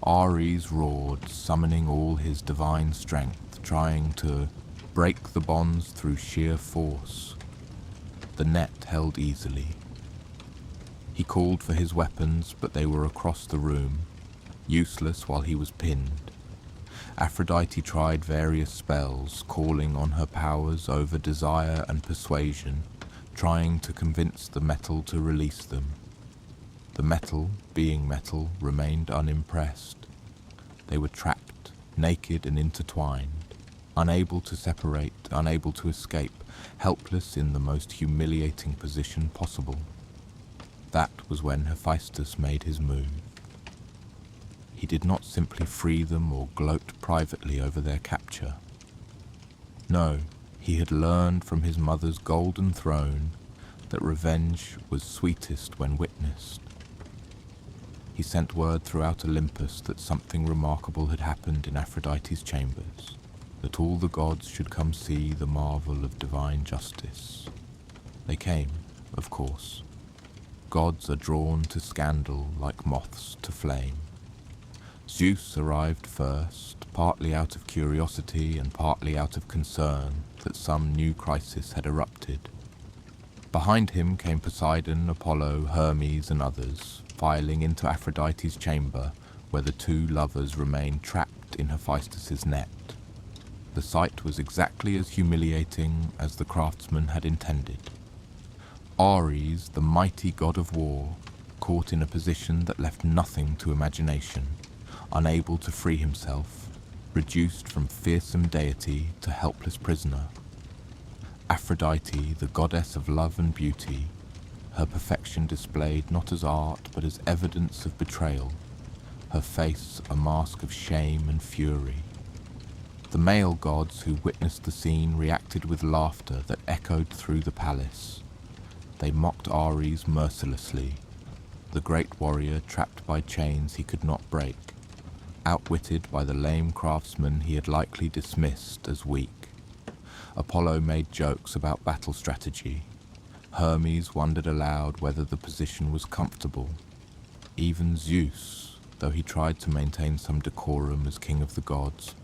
Ares roared, summoning all his divine strength, trying to break the bonds through sheer force. The net held easily. He called for his weapons, but they were across the room, useless while he was pinned. Aphrodite tried various spells, calling on her powers over desire and persuasion, trying to convince the metal to release them. The metal, being metal, remained unimpressed. They were trapped, naked and intertwined, unable to separate, unable to escape, helpless in the most humiliating position possible. That was when Hephaestus made his move. He did not simply free them or gloat privately over their capture. No, he had learned from his mother's golden throne that revenge was sweetest when witnessed. He sent word throughout Olympus that something remarkable had happened in Aphrodite's chambers, that all the gods should come see the marvel of divine justice. They came, of course. Gods are drawn to scandal like moths to flame. Zeus arrived first, partly out of curiosity and partly out of concern that some new crisis had erupted. Behind him came Poseidon, Apollo, Hermes and others, filing into Aphrodite's chamber where the two lovers remained trapped in Hephaestus's net. The sight was exactly as humiliating as the craftsman had intended. Ares, the mighty god of war, caught in a position that left nothing to imagination, unable to free himself, reduced from fearsome deity to helpless prisoner. Aphrodite, the goddess of love and beauty, her perfection displayed not as art but as evidence of betrayal, her face a mask of shame and fury. The male gods who witnessed the scene reacted with laughter that echoed through the palace. they mocked Ares mercilessly, the great warrior trapped by chains he could not break, outwitted by the lame craftsman he had likely dismissed as weak. Apollo made jokes about battle strategy. Hermes wondered aloud whether the position was comfortable. Even Zeus, though he tried to maintain some decorum as king of the gods,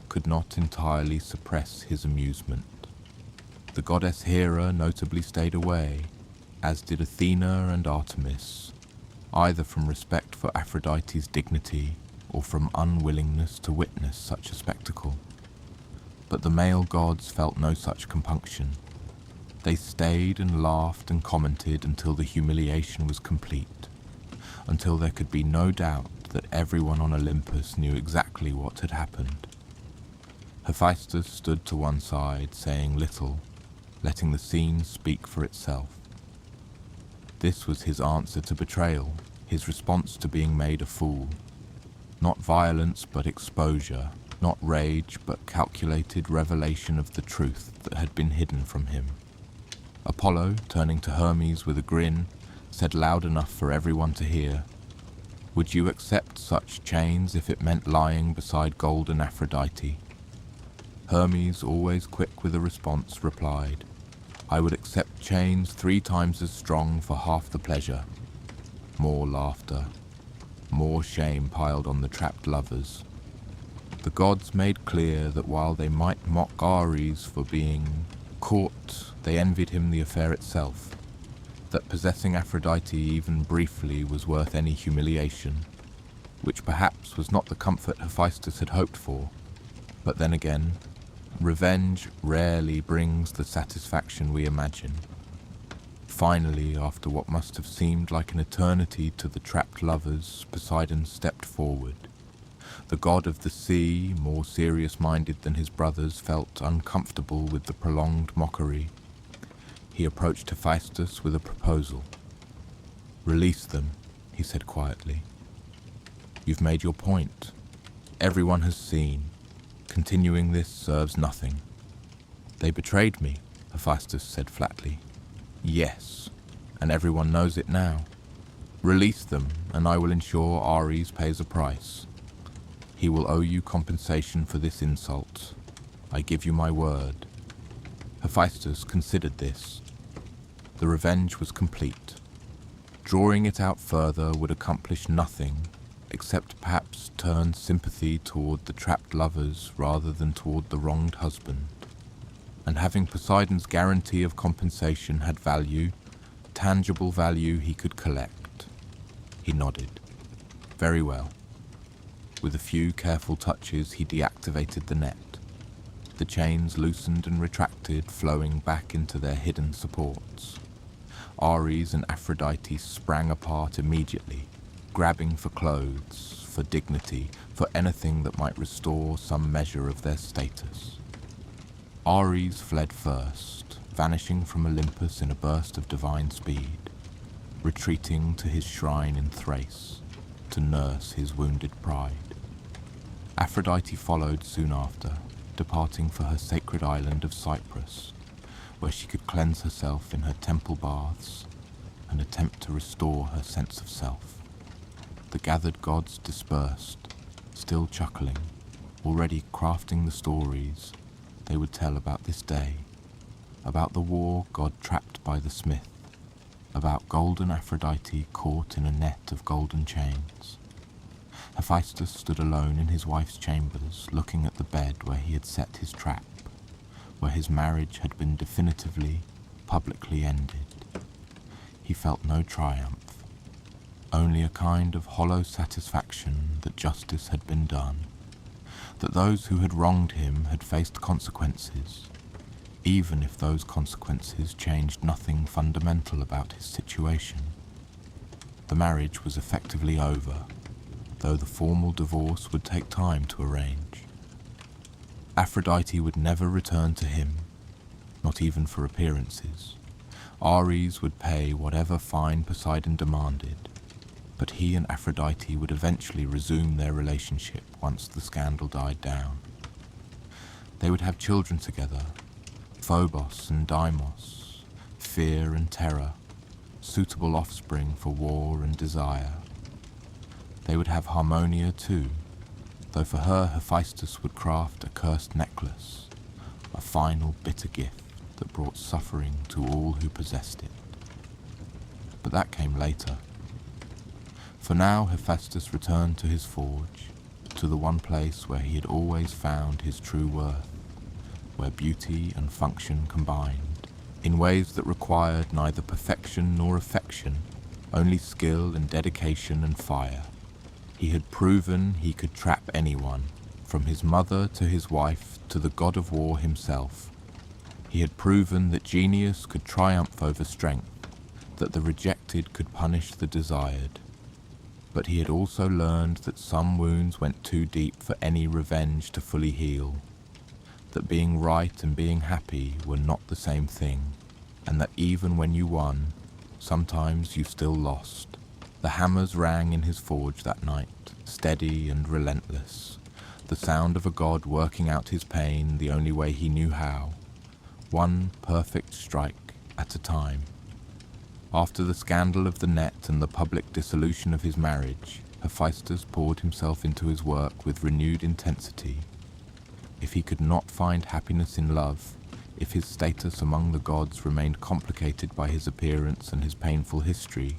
could not entirely suppress his amusement. The goddess Hera notably stayed away, as did Athena and Artemis, either from respect for Aphrodite's dignity or from unwillingness to witness such a spectacle. But the male gods felt no such compunction. They stayed and laughed and commented until the humiliation was complete, until there could be no doubt that everyone on Olympus knew exactly what had happened. Hephaestus stood to one side, saying little, letting the scene speak for itself. This was his answer to betrayal, his response to being made a fool. Not violence but exposure, not rage but calculated revelation of the truth that had been hidden from him. Apollo, turning to Hermes with a grin, said loud enough for everyone to hear, "Would you accept such chains if it meant lying beside golden Aphrodite?" Hermes, always quick with a response, replied, "I would accept chains 3 times as strong for half the pleasure." More laughter. More shame piled on the trapped lovers. The gods made clear that while they might mock Ares for being caught, they envied him the affair itself, that possessing Aphrodite even briefly was worth any humiliation, which perhaps was not the comfort Hephaestus had hoped for. But then again, revenge rarely brings the satisfaction we imagine. Finally, after what must have seemed like an eternity to the trapped lovers, Poseidon stepped forward. The god of the sea, more serious-minded than his brothers, felt uncomfortable with the prolonged mockery. He approached Hephaestus with a proposal. "Release them," he said quietly. "You've made your point. Everyone has seen. Continuing this serves nothing." "They betrayed me," Hephaestus said flatly. "Yes, and everyone knows it now. Release them, and I will ensure Ares pays a price. He will owe you compensation for this insult. I give you my word." Hephaestus considered this. The revenge was complete. Drawing it out further would accomplish nothing, except perhaps turn sympathy toward the trapped lovers rather than toward the wronged husband. And having Poseidon's guarantee of compensation had value, tangible value he could collect. He nodded. Very well. With a few careful touches, he deactivated the net. The chains loosened and retracted, flowing back into their hidden supports. Ares and Aphrodite sprang apart immediately, grabbing for clothes, for dignity, for anything that might restore some measure of their status. Ares fled first, vanishing from Olympus in a burst of divine speed, retreating to his shrine in Thrace, to nurse his wounded pride. Aphrodite followed soon after, departing for her sacred island of Cyprus, where she could cleanse herself in her temple baths and attempt to restore her sense of self. The gathered gods dispersed, still chuckling, already crafting the stories they would tell about this day, about the war god trapped by the smith, about golden Aphrodite caught in a net of golden chains. Hephaestus stood alone in his wife's chambers, looking at the bed where he had set his trap, where his marriage had been definitively, publicly ended. He felt no triumph, only a kind of hollow satisfaction that justice had been done, that those who had wronged him had faced consequences, even if those consequences changed nothing fundamental about his situation. The marriage was effectively over, though the formal divorce would take time to arrange. Aphrodite would never return to him, not even for appearances. Ares would pay whatever fine Poseidon demanded, but he and Aphrodite would eventually resume their relationship once the scandal died down. They would have children together, Phobos and Deimos, fear and terror, suitable offspring for war and desire. They would have Harmonia too, though for her Hephaestus would craft a cursed necklace, a final bitter gift that brought suffering to all who possessed it. But that came later. For now Hephaestus returned to his forge, to the one place where he had always found his true worth, where beauty and function combined, in ways that required neither perfection nor affection, only skill and dedication and fire. He had proven he could trap anyone, from his mother to his wife to the god of war himself. He had proven that genius could triumph over strength, that the rejected could punish the desired. But he had also learned that some wounds went too deep for any revenge to fully heal, that being right and being happy were not the same thing, and that even when you won, sometimes you still lost. The hammers rang in his forge that night, steady and relentless, the sound of a god working out his pain the only way he knew how, one perfect strike at a time. After the scandal of the net and the public dissolution of his marriage, Hephaestus poured himself into his work with renewed intensity. If he could not find happiness in love, if his status among the gods remained complicated by his appearance and his painful history,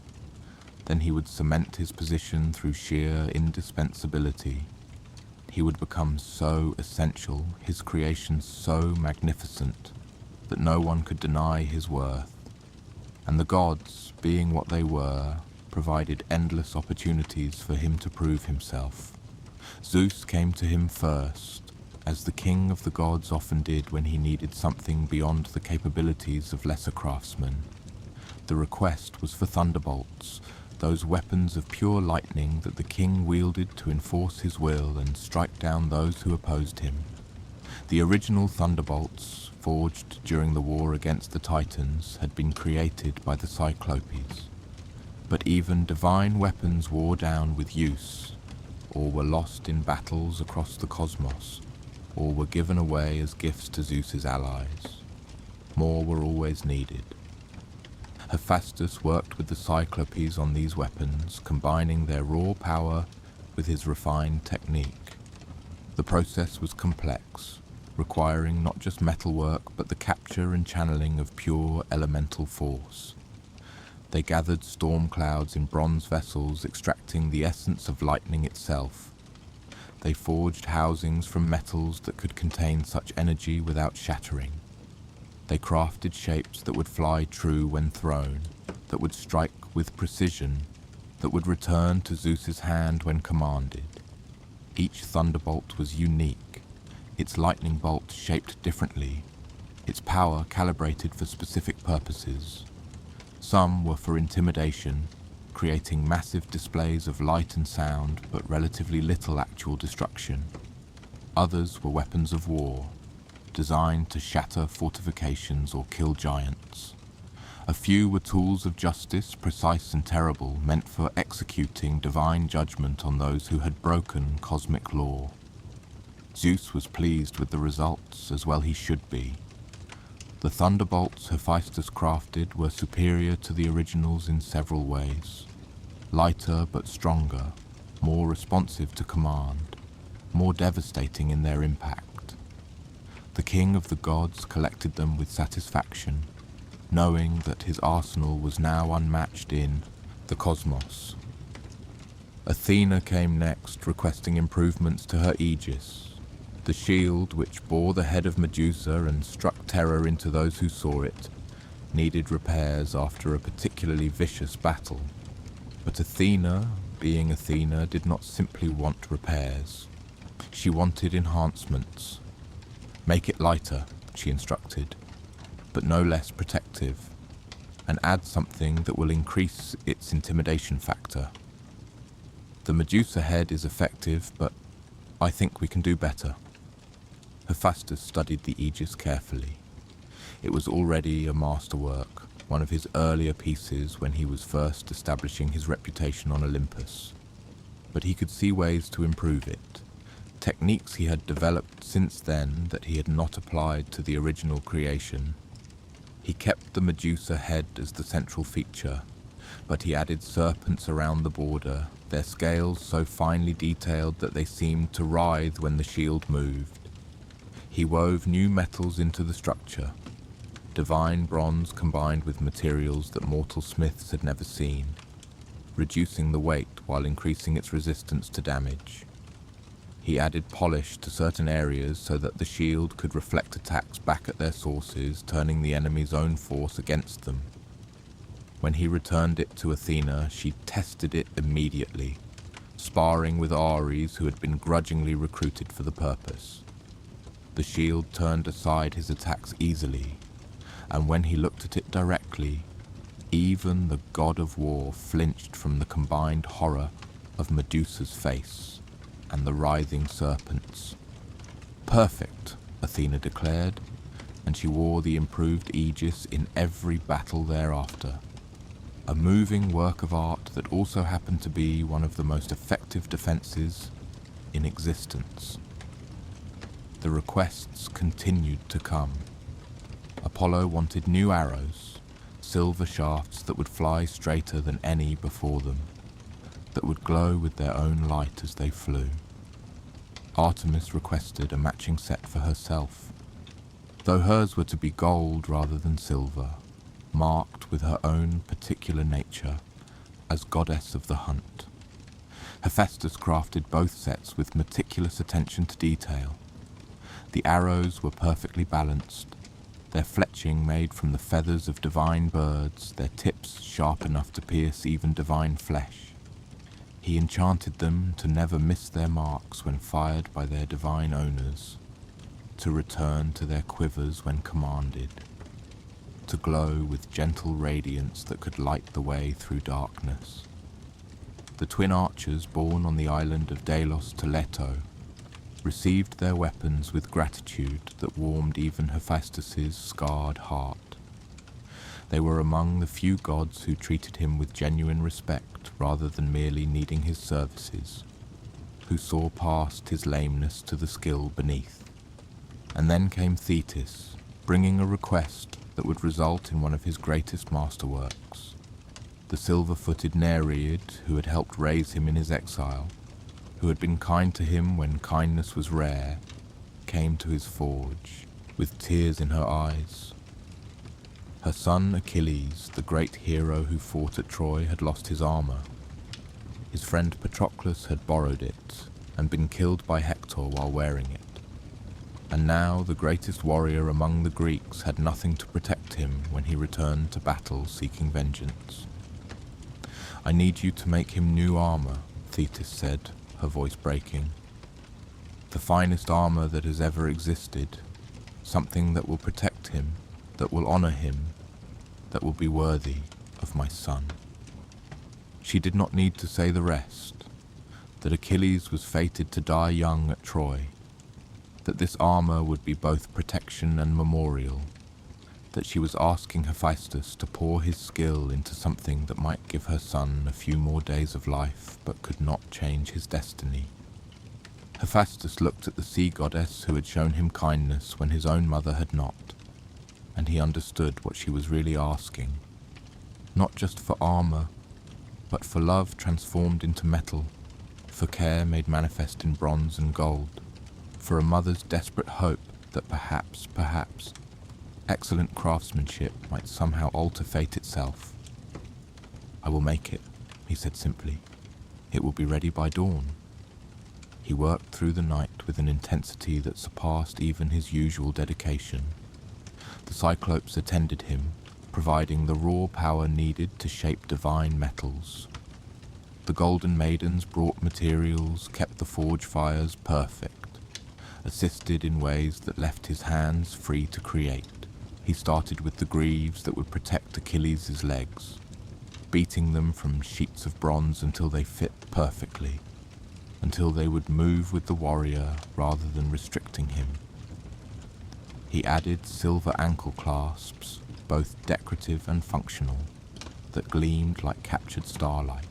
then he would cement his position through sheer indispensability. He would become so essential, his creation so magnificent, that no one could deny his worth. And the gods, being what they were, provided endless opportunities for him to prove himself. Zeus came to him first, as the king of the gods often did when he needed something beyond the capabilities of lesser craftsmen. The request was for thunderbolts, those weapons of pure lightning that the king wielded to enforce his will and strike down those who opposed him. The original thunderbolts, forged during the war against the Titans, had been created by the Cyclopes. But even divine weapons wore down with use, or were lost in battles across the cosmos, or were given away as gifts to Zeus's allies. More were always needed. Hephaestus worked with the Cyclopes on these weapons, combining their raw power with his refined technique. The process was complex, requiring not just metalwork but the capture and channeling of pure elemental force. They gathered storm clouds in bronze vessels, extracting the essence of lightning itself. They forged housings from metals that could contain such energy without shattering. They crafted shapes that would fly true when thrown, that would strike with precision, that would return to Zeus's hand when commanded. Each thunderbolt was unique, its lightning bolt shaped differently, its power calibrated for specific purposes. Some were for intimidation, creating massive displays of light and sound, but relatively little actual destruction. Others were weapons of war, designed to shatter fortifications or kill giants. A few were tools of justice, precise and terrible, meant for executing divine judgment on those who had broken cosmic law. Zeus was pleased with the results, as well he should be. The thunderbolts Hephaestus crafted were superior to the originals in several ways. Lighter but stronger, more responsive to command, more devastating in their impact. The king of the gods collected them with satisfaction, knowing that his arsenal was now unmatched in the cosmos. Athena came next, requesting improvements to her aegis. The shield, which bore the head of Medusa and struck terror into those who saw it, needed repairs after a particularly vicious battle. But Athena, being Athena, did not simply want repairs. She wanted enhancements. Make it lighter, she instructed, but no less protective, and add something that will increase its intimidation factor. The Medusa head is effective, but I think we can do better. Hephaestus studied the aegis carefully. It was already a masterwork, one of his earlier pieces when he was first establishing his reputation on Olympus. But he could see ways to improve it. Techniques he had developed since then that he had not applied to the original creation. He kept the Medusa head as the central feature, but he added serpents around the border, their scales so finely detailed that they seemed to writhe when the shield moved. He wove new metals into the structure, divine bronze combined with materials that mortal smiths had never seen, reducing the weight while increasing its resistance to damage. He added polish to certain areas so that the shield could reflect attacks back at their sources, turning the enemy's own force against them. When he returned it to Athena, she tested it immediately, sparring with Ares who had been grudgingly recruited for the purpose. The shield turned aside his attacks easily, and when he looked at it directly, even the god of war flinched from the combined horror of Medusa's face and the writhing serpents. Perfect, Athena declared, and she wore the improved aegis in every battle thereafter. A moving work of art that also happened to be one of the most effective defenses in existence. The requests continued to come. Apollo wanted new arrows, silver shafts that would fly straighter than any before them, that would glow with their own light as they flew. Artemis requested a matching set for herself, though hers were to be gold rather than silver, marked with her own particular nature as goddess of the hunt. Hephaestus crafted both sets with meticulous attention to detail. The arrows were perfectly balanced, their fletching made from the feathers of divine birds, their tips sharp enough to pierce even divine flesh. He enchanted them to never miss their marks when fired by their divine owners, to return to their quivers when commanded, to glow with gentle radiance that could light the way through darkness. The twin archers born on the island of Delos to Leto received their weapons with gratitude that warmed even Hephaestus's scarred heart. They were among the few gods who treated him with genuine respect rather than merely needing his services, who saw past his lameness to the skill beneath. And then came Thetis, bringing a request that would result in one of his greatest masterworks. The silver-footed Nereid, who had helped raise him in his exile, who had been kind to him when kindness was rare, came to his forge, with tears in her eyes. Her son Achilles, the great hero who fought at Troy, had lost his armor. His friend Patroclus had borrowed it, and been killed by Hector while wearing it. And now the greatest warrior among the Greeks had nothing to protect him when he returned to battle seeking vengeance. "I need you to make him new armor," Thetis said, her voice breaking. "The finest armor that has ever existed, something that will protect him, that will honor him, that will be worthy of my son." She did not need to say the rest, that Achilles was fated to die young at Troy, that this armor would be both protection and memorial, that she was asking Hephaestus to pour his skill into something that might give her son a few more days of life but could not change his destiny. Hephaestus looked at the sea goddess who had shown him kindness when his own mother had not, and he understood what she was really asking, not just for armor, but for love transformed into metal, for care made manifest in bronze and gold, for a mother's desperate hope that perhaps, excellent craftsmanship might somehow alter fate itself. "I will make it," he said simply. "It will be ready by dawn." He worked through the night with an intensity that surpassed even his usual dedication. The Cyclopes attended him, providing the raw power needed to shape divine metals. The Golden Maidens brought materials, kept the forge fires perfect, assisted in ways that left his hands free to create. He started with the greaves that would protect Achilles' legs, beating them from sheets of bronze until they fit perfectly, until they would move with the warrior rather than restricting him. He added silver ankle clasps, both decorative and functional, that gleamed like captured starlight.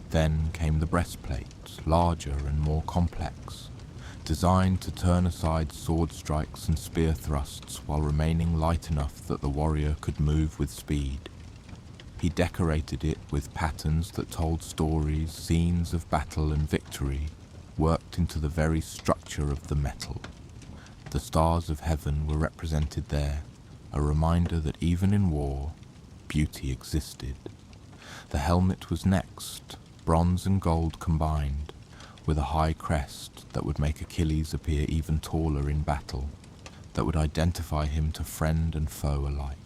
Then came the breastplate, larger and more complex, designed to turn aside sword strikes and spear thrusts while remaining light enough that the warrior could move with speed. He decorated it with patterns that told stories, scenes of battle and victory, worked into the very structure of the metal. The stars of heaven were represented there, a reminder that even in war, beauty existed. The helmet was next, bronze and gold combined, with a high crest that would make Achilles appear even taller in battle, that would identify him to friend and foe alike.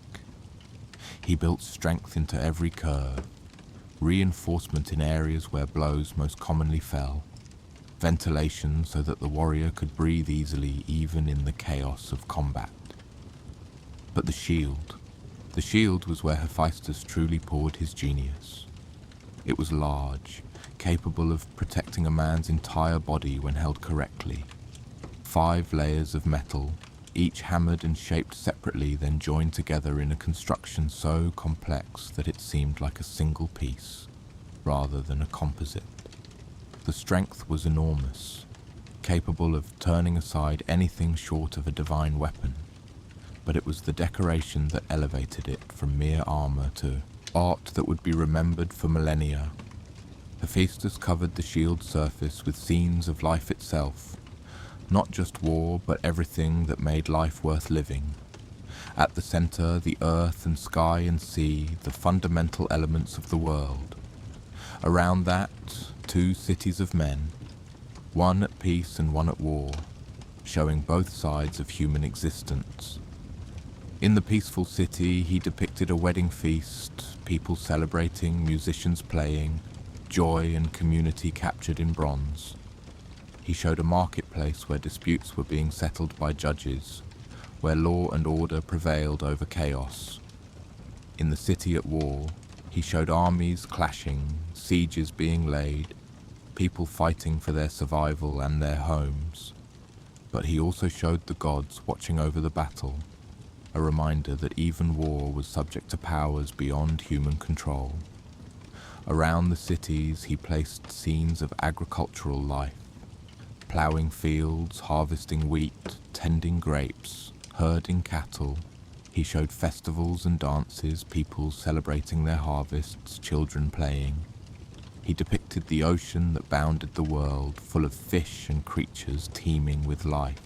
He built strength into every curve, reinforcement in areas where blows most commonly fell, ventilation so that the warrior could breathe easily even in the chaos of combat. But the shield was where Hephaestus truly poured his genius. It was large, capable of protecting a man's entire body when held correctly. 5 layers of metal, each hammered and shaped separately, then joined together in a construction so complex that it seemed like a single piece, rather than a composite. The strength was enormous, capable of turning aside anything short of a divine weapon, but it was the decoration that elevated it from mere armor to art that would be remembered for millennia. Hephaestus covered the shield's surface with scenes of life itself, not just war, but everything that made life worth living. At the center, the earth and sky and sea, the fundamental elements of the world. Around that, 2 cities of men, one at peace and one at war, showing both sides of human existence. In the peaceful city, he depicted a wedding feast, people celebrating, musicians playing, joy and community captured in bronze. He showed a marketplace where disputes were being settled by judges, where law and order prevailed over chaos. In the city at war, he showed armies clashing, sieges being laid, people fighting for their survival and their homes. But he also showed the gods watching over the battle, a reminder that even war was subject to powers beyond human control. Around the cities, he placed scenes of agricultural life, ploughing fields, harvesting wheat, tending grapes, herding cattle. He showed festivals and dances, people celebrating their harvests, children playing. He depicted the ocean that bounded the world, full of fish and creatures teeming with life.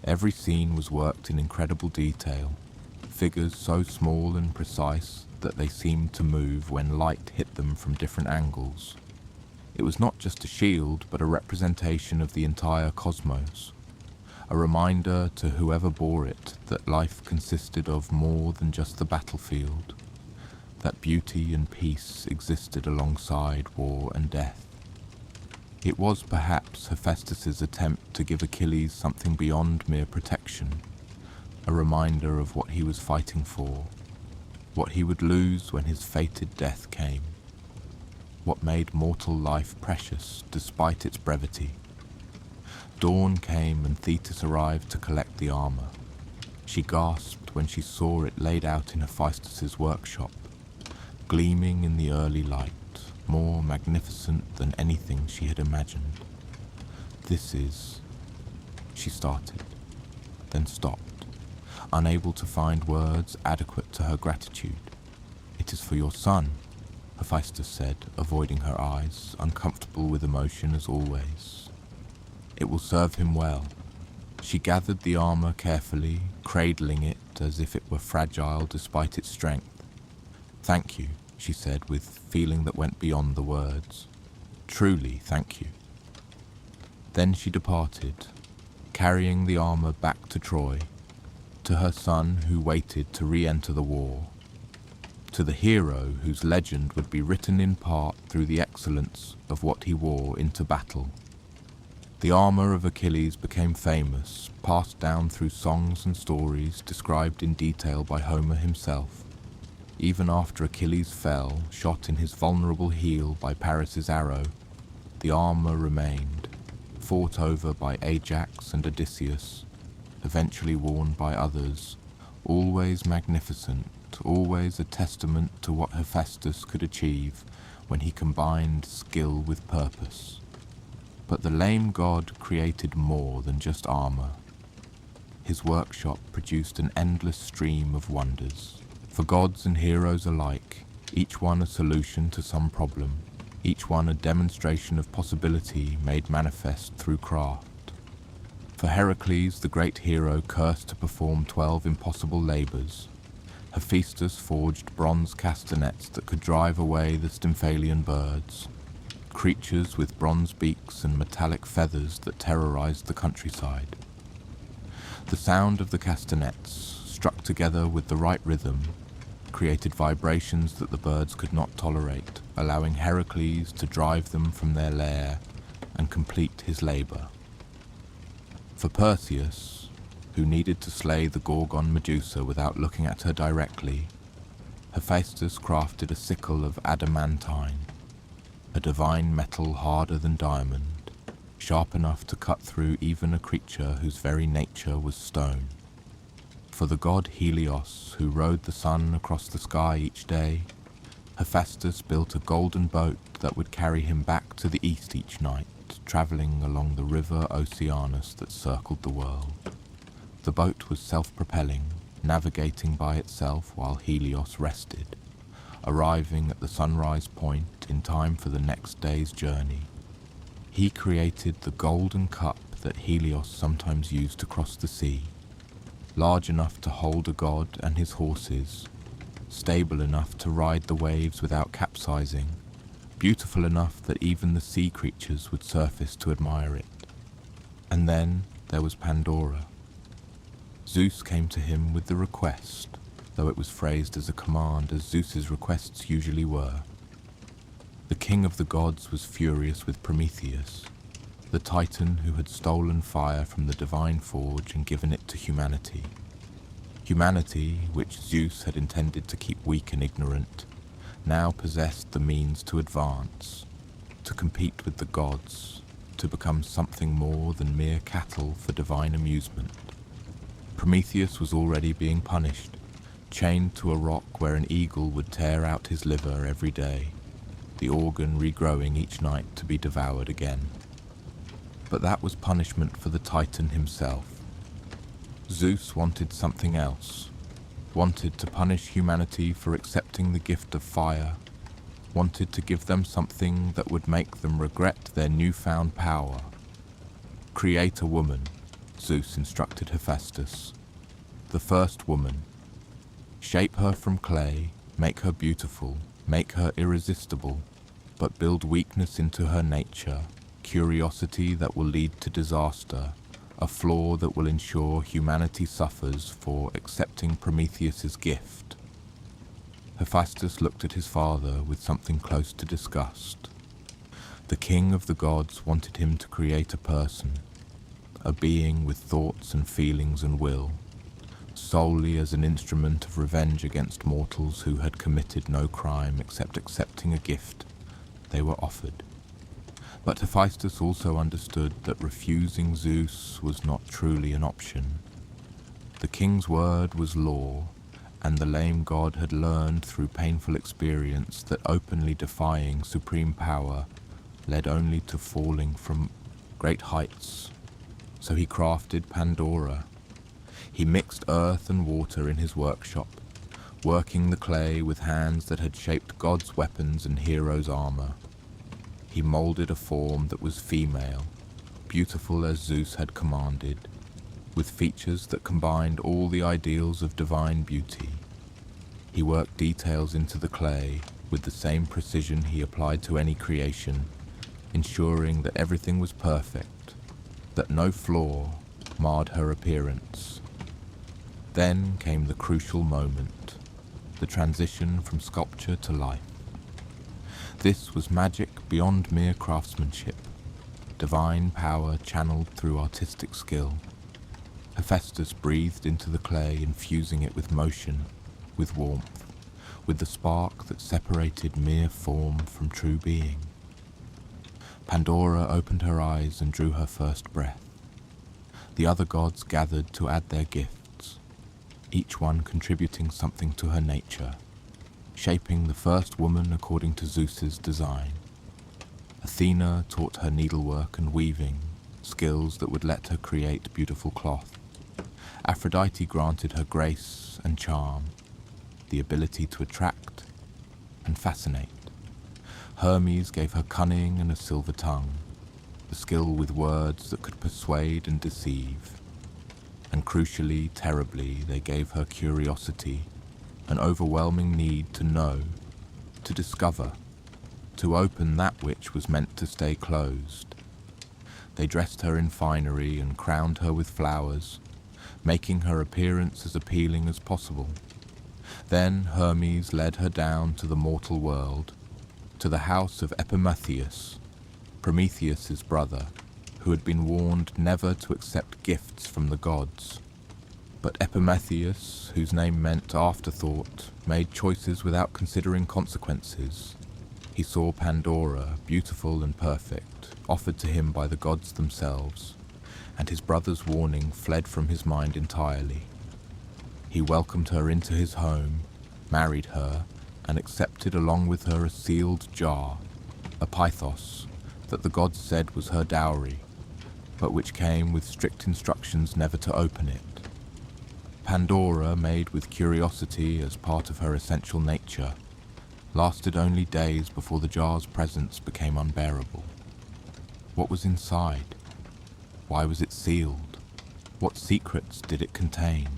Every scene was worked in incredible detail, figures so small and precise that they seemed to move when light hit them from different angles. It was not just a shield, but a representation of the entire cosmos, a reminder to whoever bore it that life consisted of more than just the battlefield, that beauty and peace existed alongside war and death. It was perhaps Hephaestus's attempt to give Achilles something beyond mere protection, a reminder of what he was fighting for, what he would lose when his fated death came, what made mortal life precious despite its brevity. Dawn came and Thetis arrived to collect the armor. She gasped when she saw it laid out in Hephaestus's workshop, gleaming in the early light, more magnificent than anything she had imagined. "This is..." she started, then stopped, unable to find words adequate to her gratitude. "It is for your son," Hephaestus said, avoiding her eyes, uncomfortable with emotion as always. "It will serve him well." She gathered the armor carefully, cradling it as if it were fragile despite its strength. "Thank you," she said with feeling that went beyond the words. "Truly, thank you." Then she departed, carrying the armor back to Troy, to her son who waited to re-enter the war, to the hero whose legend would be written in part through the excellence of what he wore into battle. The armor of Achilles became famous, passed down through songs and stories described in detail by Homer himself. Even after Achilles fell, shot in his vulnerable heel by Paris's arrow, the armor remained, fought over by Ajax and Odysseus, eventually worn by others, always magnificent, always a testament to what Hephaestus could achieve when he combined skill with purpose. But the lame god created more than just armor. His workshop produced an endless stream of wonders. For gods and heroes alike, each one a solution to some problem, each one a demonstration of possibility made manifest through craft. For Heracles, the great hero, cursed to perform 12 impossible labours. Hephaestus forged bronze castanets that could drive away the Stymphalian birds, creatures with bronze beaks and metallic feathers that terrorized the countryside. The sound of the castanets, struck together with the right rhythm, created vibrations that the birds could not tolerate, allowing Heracles to drive them from their lair and complete his labour. For Perseus, who needed to slay the Gorgon Medusa without looking at her directly, Hephaestus crafted a sickle of adamantine, a divine metal harder than diamond, sharp enough to cut through even a creature whose very nature was stone. For the god Helios, who rode the sun across the sky each day, Hephaestus built a golden boat that would carry him back to the east each night, travelling along the river Oceanus that circled the world. The boat was self-propelling, navigating by itself while Helios rested, arriving at the sunrise point in time for the next day's journey. He created the golden cup that Helios sometimes used to cross the sea, large enough to hold a god and his horses, stable enough to ride the waves without capsizing, beautiful enough that even the sea creatures would surface to admire it. And then there was Pandora. Zeus came to him with the request, though it was phrased as a command, as Zeus's requests usually were. The king of the gods was furious with Prometheus, the titan who had stolen fire from the divine forge and given it to humanity. Humanity, which Zeus had intended to keep weak and ignorant, now possessed the means to advance, to compete with the gods, to become something more than mere cattle for divine amusement. Prometheus was already being punished, chained to a rock where an eagle would tear out his liver every day, the organ regrowing each night to be devoured again. But that was punishment for the Titan himself. Zeus wanted something else, wanted to punish humanity for accepting the gift of fire, wanted to give them something that would make them regret their newfound power. Create a woman, Zeus instructed Hephaestus, the first woman. Shape her from clay, make her beautiful, make her irresistible, but build weakness into her nature, curiosity that will lead to disaster, a flaw that will ensure humanity suffers for accepting Prometheus's gift. Hephaestus looked at his father with something close to disgust. The king of the gods wanted him to create a person, a being with thoughts and feelings and will, solely as an instrument of revenge against mortals who had committed no crime except accepting a gift they were offered. But Hephaestus also understood that refusing Zeus was not truly an option. The king's word was law, and the lame god had learned through painful experience that openly defying supreme power led only to falling from great heights. So he crafted Pandora. He mixed earth and water in his workshop, working the clay with hands that had shaped gods' weapons and heroes' armor. He molded a form that was female, beautiful as Zeus had commanded, with features that combined all the ideals of divine beauty. He worked details into the clay with the same precision he applied to any creation, ensuring that everything was perfect, that no flaw marred her appearance. Then came the crucial moment, the transition from sculpture to life. This was magic beyond mere craftsmanship, divine power channeled through artistic skill. Hephaestus breathed into the clay, infusing it with motion, with warmth, with the spark that separated mere form from true being. Pandora opened her eyes and drew her first breath. The other gods gathered to add their gifts, each one contributing something to her nature, shaping the first woman according to Zeus's design. Athena taught her needlework and weaving, skills that would let her create beautiful cloth. Aphrodite granted her grace and charm, the ability to attract. and fascinate. Hermes gave her cunning and a silver tongue, the skill with words that could persuade and deceive. And crucially, terribly, they gave her curiosity, an overwhelming need to know, to discover, to open that which was meant to stay closed. They dressed her in finery and crowned her with flowers, making her appearance as appealing as possible. Then Hermes led her down to the mortal world, to the house of Epimetheus, Prometheus's brother, who had been warned never to accept gifts from the gods. But Epimetheus, whose name meant afterthought, made choices without considering consequences. He saw Pandora, beautiful and perfect, offered to him by the gods themselves, and his brother's warning fled from his mind entirely. He welcomed her into his home, married her, and accepted along with her a sealed jar, a pythos, that the gods said was her dowry, but which came with strict instructions never to open it. Pandora, made with curiosity as part of her essential nature, lasted only days before the jar's presence became unbearable. What was inside? Why was it sealed? What secrets did it contain?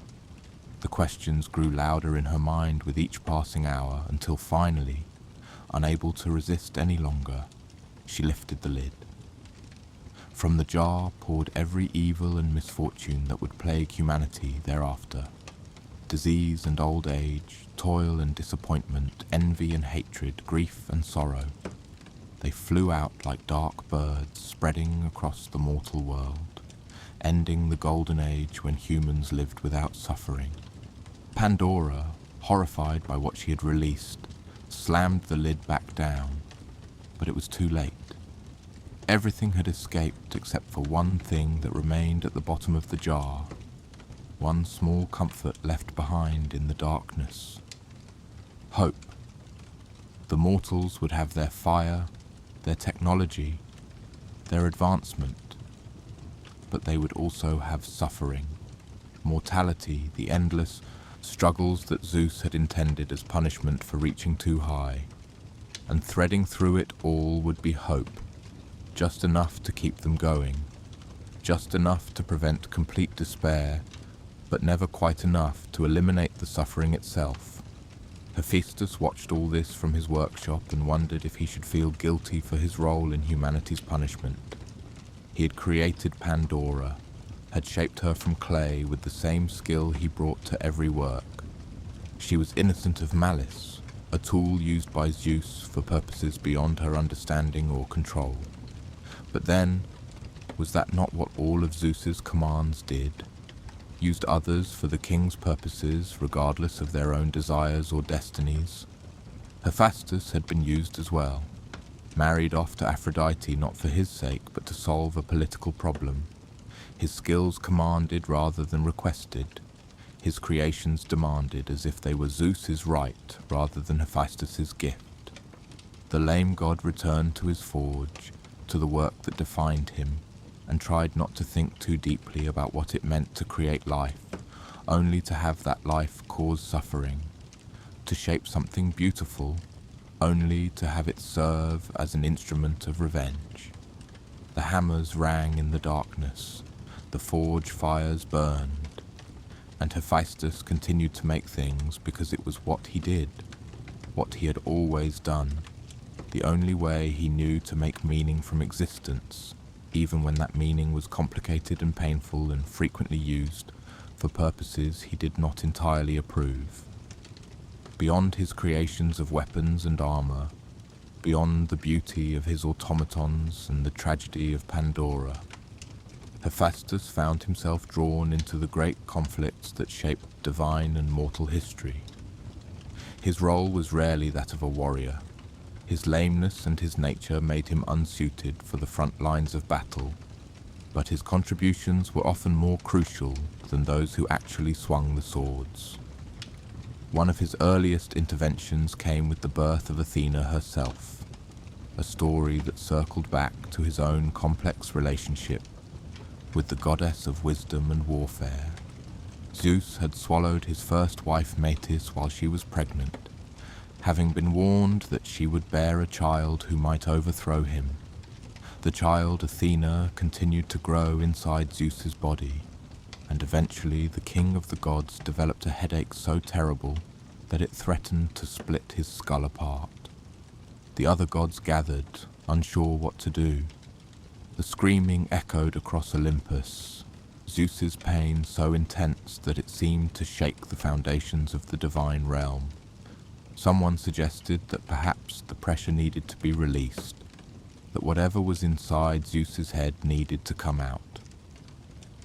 The questions grew louder in her mind with each passing hour until finally, unable to resist any longer, she lifted the lid. From the jar poured every evil and misfortune that would plague humanity thereafter. Disease and old age, toil and disappointment, envy and hatred, grief and sorrow. They flew out like dark birds spreading across the mortal world, ending the golden age when humans lived without suffering. Pandora, horrified by what she had released, slammed the lid back down, but it was too late. Everything had escaped except for one thing that remained at the bottom of the jar, one small comfort left behind in the darkness. Hope. The mortals would have their fire, their technology, their advancement, but they would also have suffering, mortality, the endless struggles that Zeus had intended as punishment for reaching too high, and threading through it all would be hope, just enough to keep them going, just enough to prevent complete despair, but never quite enough to eliminate the suffering itself. Hephaestus watched all this from his workshop and wondered if he should feel guilty for his role in humanity's punishment. He had created Pandora, had shaped her from clay with the same skill he brought to every work. She was innocent of malice, a tool used by Zeus for purposes beyond her understanding or control. But then, was that not what all of Zeus's commands did? Used others for the king's purposes, regardless of their own desires or destinies? Hephaestus had been used as well, married off to Aphrodite not for his sake, but to solve a political problem. His skills commanded rather than requested. His creations demanded as if they were Zeus's right rather than Hephaestus's gift. The lame god returned to his forge, to the work that defined him, and tried not to think too deeply about what it meant to create life, only to have that life cause suffering, to shape something beautiful, only to have it serve as an instrument of revenge. The hammers rang in the darkness, the forge fires burned, and Hephaestus continued to make things because it was what he did, what he had always done, the only way he knew to make meaning from existence, even when that meaning was complicated and painful and frequently used for purposes he did not entirely approve. Beyond his creations of weapons and armor, beyond the beauty of his automatons and the tragedy of Pandora, Hephaestus found himself drawn into the great conflicts that shaped divine and mortal history. His role was rarely that of a warrior. His lameness and his nature made him unsuited for the front lines of battle, but his contributions were often more crucial than those who actually swung the swords. One of his earliest interventions came with the birth of Athena herself, a story that circled back to his own complex relationship with the goddess of wisdom and warfare. Zeus had swallowed his first wife Metis while she was pregnant, Having been warned that she would bear a child who might overthrow him, the child Athena continued to grow inside Zeus's body, and eventually the king of the gods developed a headache so terrible that it threatened to split his skull apart. The other gods gathered, unsure what to do. The screaming echoed across Olympus, Zeus's pain so intense that it seemed to shake the foundations of the divine realm. Someone suggested that perhaps the pressure needed to be released, that whatever was inside Zeus's head needed to come out.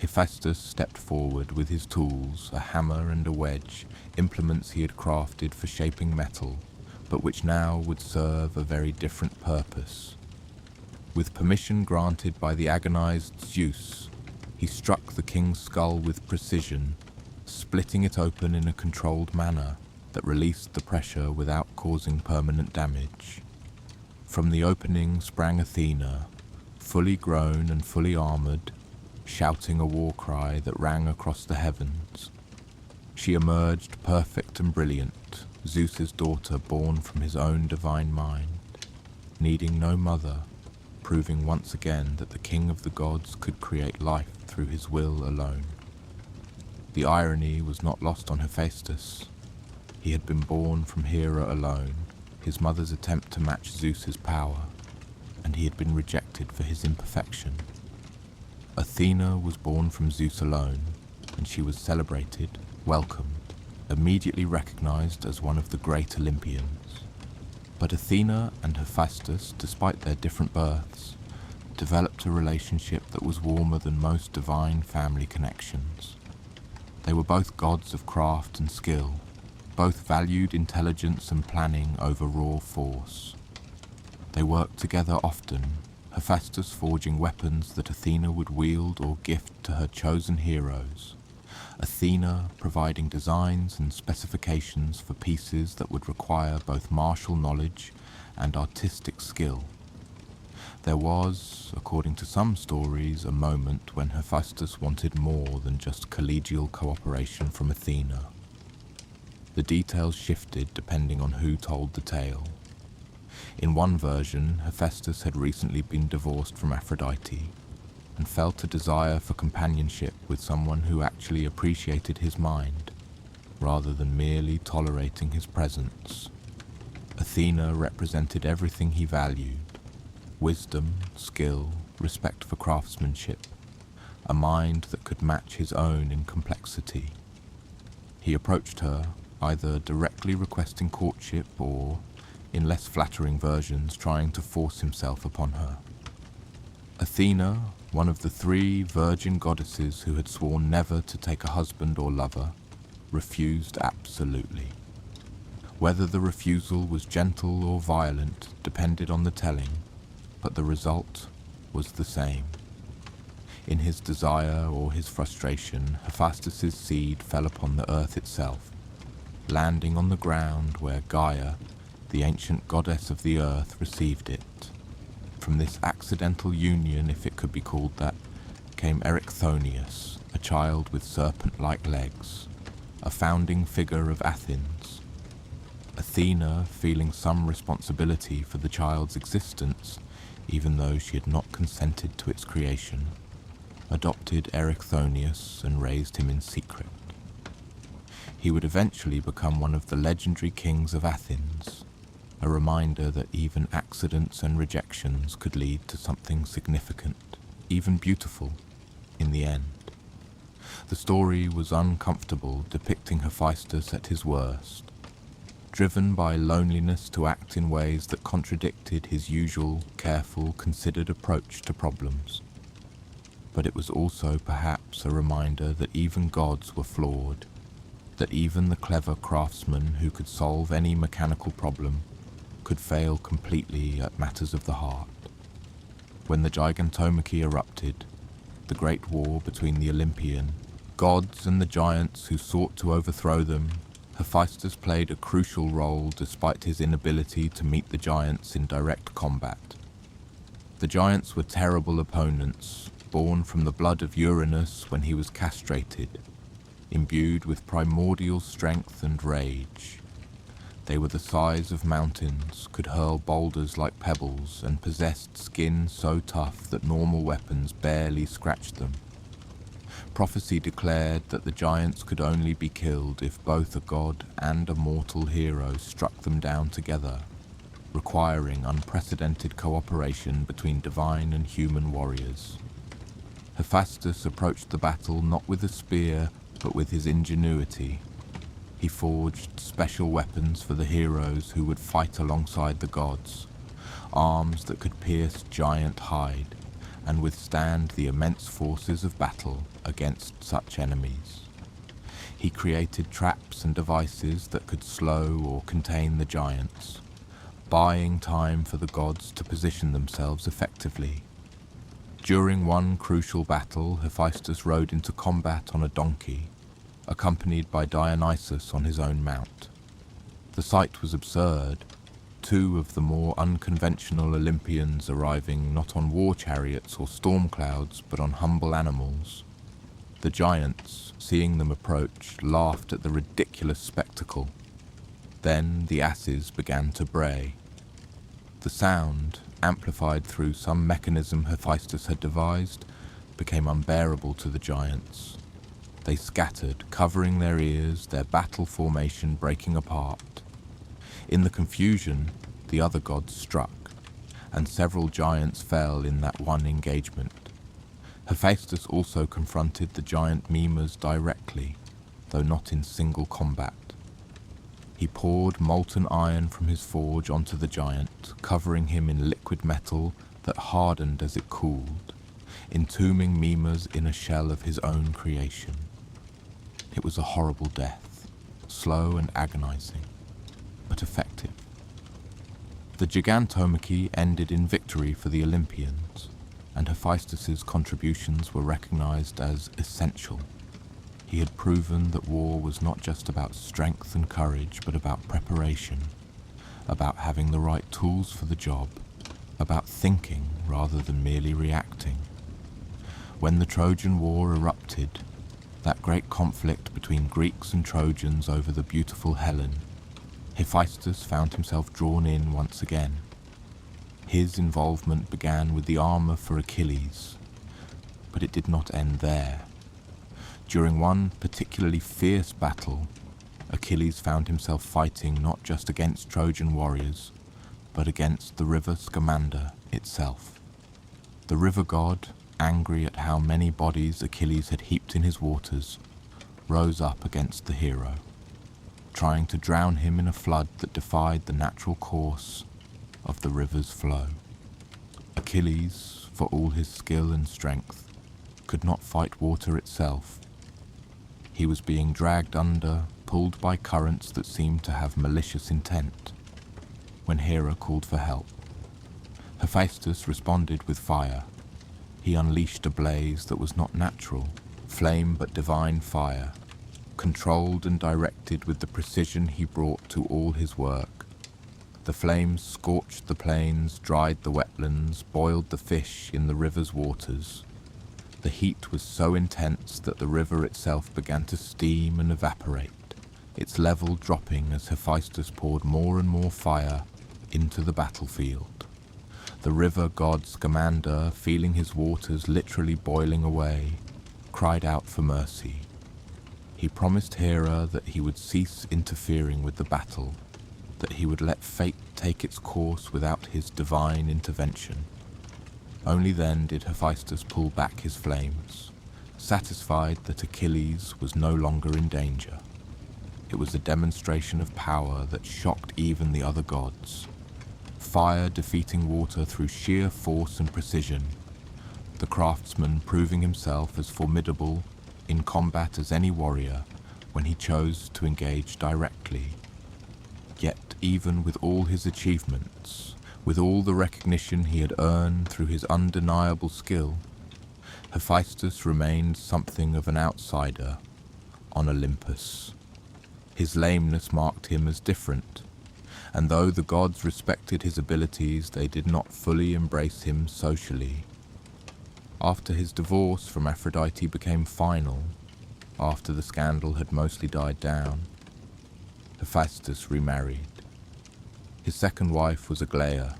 Hephaestus stepped forward with his tools, a hammer and a wedge, implements he had crafted for shaping metal, but which now would serve a very different purpose. With permission granted by the agonized Zeus, he struck the king's skull with precision, splitting it open in a controlled manner that released the pressure without causing permanent damage. From the opening sprang Athena, fully grown and fully armored, shouting a war cry that rang across the heavens. She emerged perfect and brilliant, Zeus's daughter born from his own divine mind, needing no mother, proving once again that the king of the gods could create life through his will alone. The irony was not lost on Hephaestus. He had been born from Hera alone, his mother's attempt to match Zeus's power, and he had been rejected for his imperfection. Athena was born from Zeus alone, and she was celebrated, welcomed, immediately recognized as one of the great Olympians. But Athena and Hephaestus, despite their different births, developed a relationship that was warmer than most divine family connections. They were both gods of craft and skill, both valued intelligence and planning over raw force. They worked together often, Hephaestus forging weapons that Athena would wield or gift to her chosen heroes, Athena providing designs and specifications for pieces that would require both martial knowledge and artistic skill. There was, according to some stories, a moment when Hephaestus wanted more than just collegial cooperation from Athena. The details shifted depending on who told the tale. In one version, Hephaestus had recently been divorced from Aphrodite and felt a desire for companionship with someone who actually appreciated his mind, rather than merely tolerating his presence. Athena represented everything he valued: wisdom, skill, respect for craftsmanship, a mind that could match his own in complexity. He approached her, either directly requesting courtship or, in less flattering versions, trying to force himself upon her. Athena, one of the 3 virgin goddesses who had sworn never to take a husband or lover, refused absolutely. Whether the refusal was gentle or violent depended on the telling, but the result was the same. In his desire or his frustration, Hephaestus's seed fell upon the earth itself, landing on the ground where Gaia, the ancient goddess of the earth, received it. From this accidental union, if it could be called that, came Erichthonius, a child with serpent-like legs, a founding figure of Athens. Athena, feeling some responsibility for the child's existence, even though she had not consented to its creation, adopted Erichthonius and raised him in secret. He would eventually become one of the legendary kings of Athens, a reminder that even accidents and rejections could lead to something significant, even beautiful, in the end. The story was uncomfortable, depicting Hephaestus at his worst, driven by loneliness to act in ways that contradicted his usual, careful, considered approach to problems. But it was also perhaps a reminder that even gods were flawed, that even the clever craftsman who could solve any mechanical problem could fail completely at matters of the heart. When the Gigantomachy erupted, the great war between the Olympian gods and the giants who sought to overthrow them, Hephaestus played a crucial role despite his inability to meet the giants in direct combat. The giants were terrible opponents, born from the blood of Uranus when he was castrated, imbued with primordial strength and rage. They were the size of mountains, could hurl boulders like pebbles, and possessed skin so tough that normal weapons barely scratched them. Prophecy declared that the giants could only be killed if both a god and a mortal hero struck them down together, requiring unprecedented cooperation between divine and human warriors. Hephaestus approached the battle not with a spear, but with his ingenuity. He forged special weapons for the heroes who would fight alongside the gods, arms that could pierce giant hide and withstand the immense forces of battle against such enemies. He created traps and devices that could slow or contain the giants, buying time for the gods to position themselves effectively. During one crucial battle, Hephaestus rode into combat on a donkey, accompanied by Dionysus on his own mount. The sight was absurd, two of the more unconventional Olympians arriving not on war chariots or storm clouds, but on humble animals. The giants, seeing them approach, laughed at the ridiculous spectacle. Then the asses began to bray. The sound, amplified through some mechanism Hephaestus had devised, became unbearable to the giants. They scattered, covering their ears, their battle formation breaking apart. In the confusion, the other gods struck, and several giants fell in that one engagement. Hephaestus also confronted the giant mimes directly, though not in single combat. He poured molten iron from his forge onto the giant, covering him in liquid metal that hardened as it cooled, entombing mimes in a shell of his own creation. It was a horrible death, slow and agonizing, but effective. The Gigantomachy ended in victory for the Olympians, and Hephaestus's contributions were recognized as essential. He had proven that war was not just about strength and courage, but about preparation, about having the right tools for the job, about thinking rather than merely reacting. When the Trojan War erupted, that great conflict between Greeks and Trojans over the beautiful Helen, Hephaestus found himself drawn in once again. His involvement began with the armor for Achilles, but it did not end there. During one particularly fierce battle, Achilles found himself fighting not just against Trojan warriors, but against the river Scamander itself. The river god, angry at how many bodies Achilles had heaped in his waters, rose up against the hero, trying to drown him in a flood that defied the natural course of the river's flow. Achilles, for all his skill and strength, could not fight water itself. He was being dragged under, pulled by currents that seemed to have malicious intent. When Hera called for help, Hephaestus responded with fire. He unleashed a blaze that was not natural, flame but divine fire, controlled and directed with the precision he brought to all his work. The flames scorched the plains, dried the wetlands, boiled the fish in the river's waters. The heat was so intense that the river itself began to steam and evaporate, its level dropping as Hephaestus poured more and more fire into the battlefield. The river god Scamander, feeling his waters literally boiling away, cried out for mercy. He promised Hera that he would cease interfering with the battle, that he would let fate take its course without his divine intervention. Only then did Hephaestus pull back his flames, satisfied that Achilles was no longer in danger. It was a demonstration of power that shocked even the other gods. Fire defeating water through sheer force and precision, the craftsman proving himself as formidable in combat as any warrior when he chose to engage directly. Yet even with all his achievements, with all the recognition he had earned through his undeniable skill, Hephaestus remained something of an outsider on Olympus. His lameness marked him as different, and though the gods respected his abilities, they did not fully embrace him socially. After his divorce from Aphrodite became final, after the scandal had mostly died down, Hephaestus remarried. His second wife was Aglaia,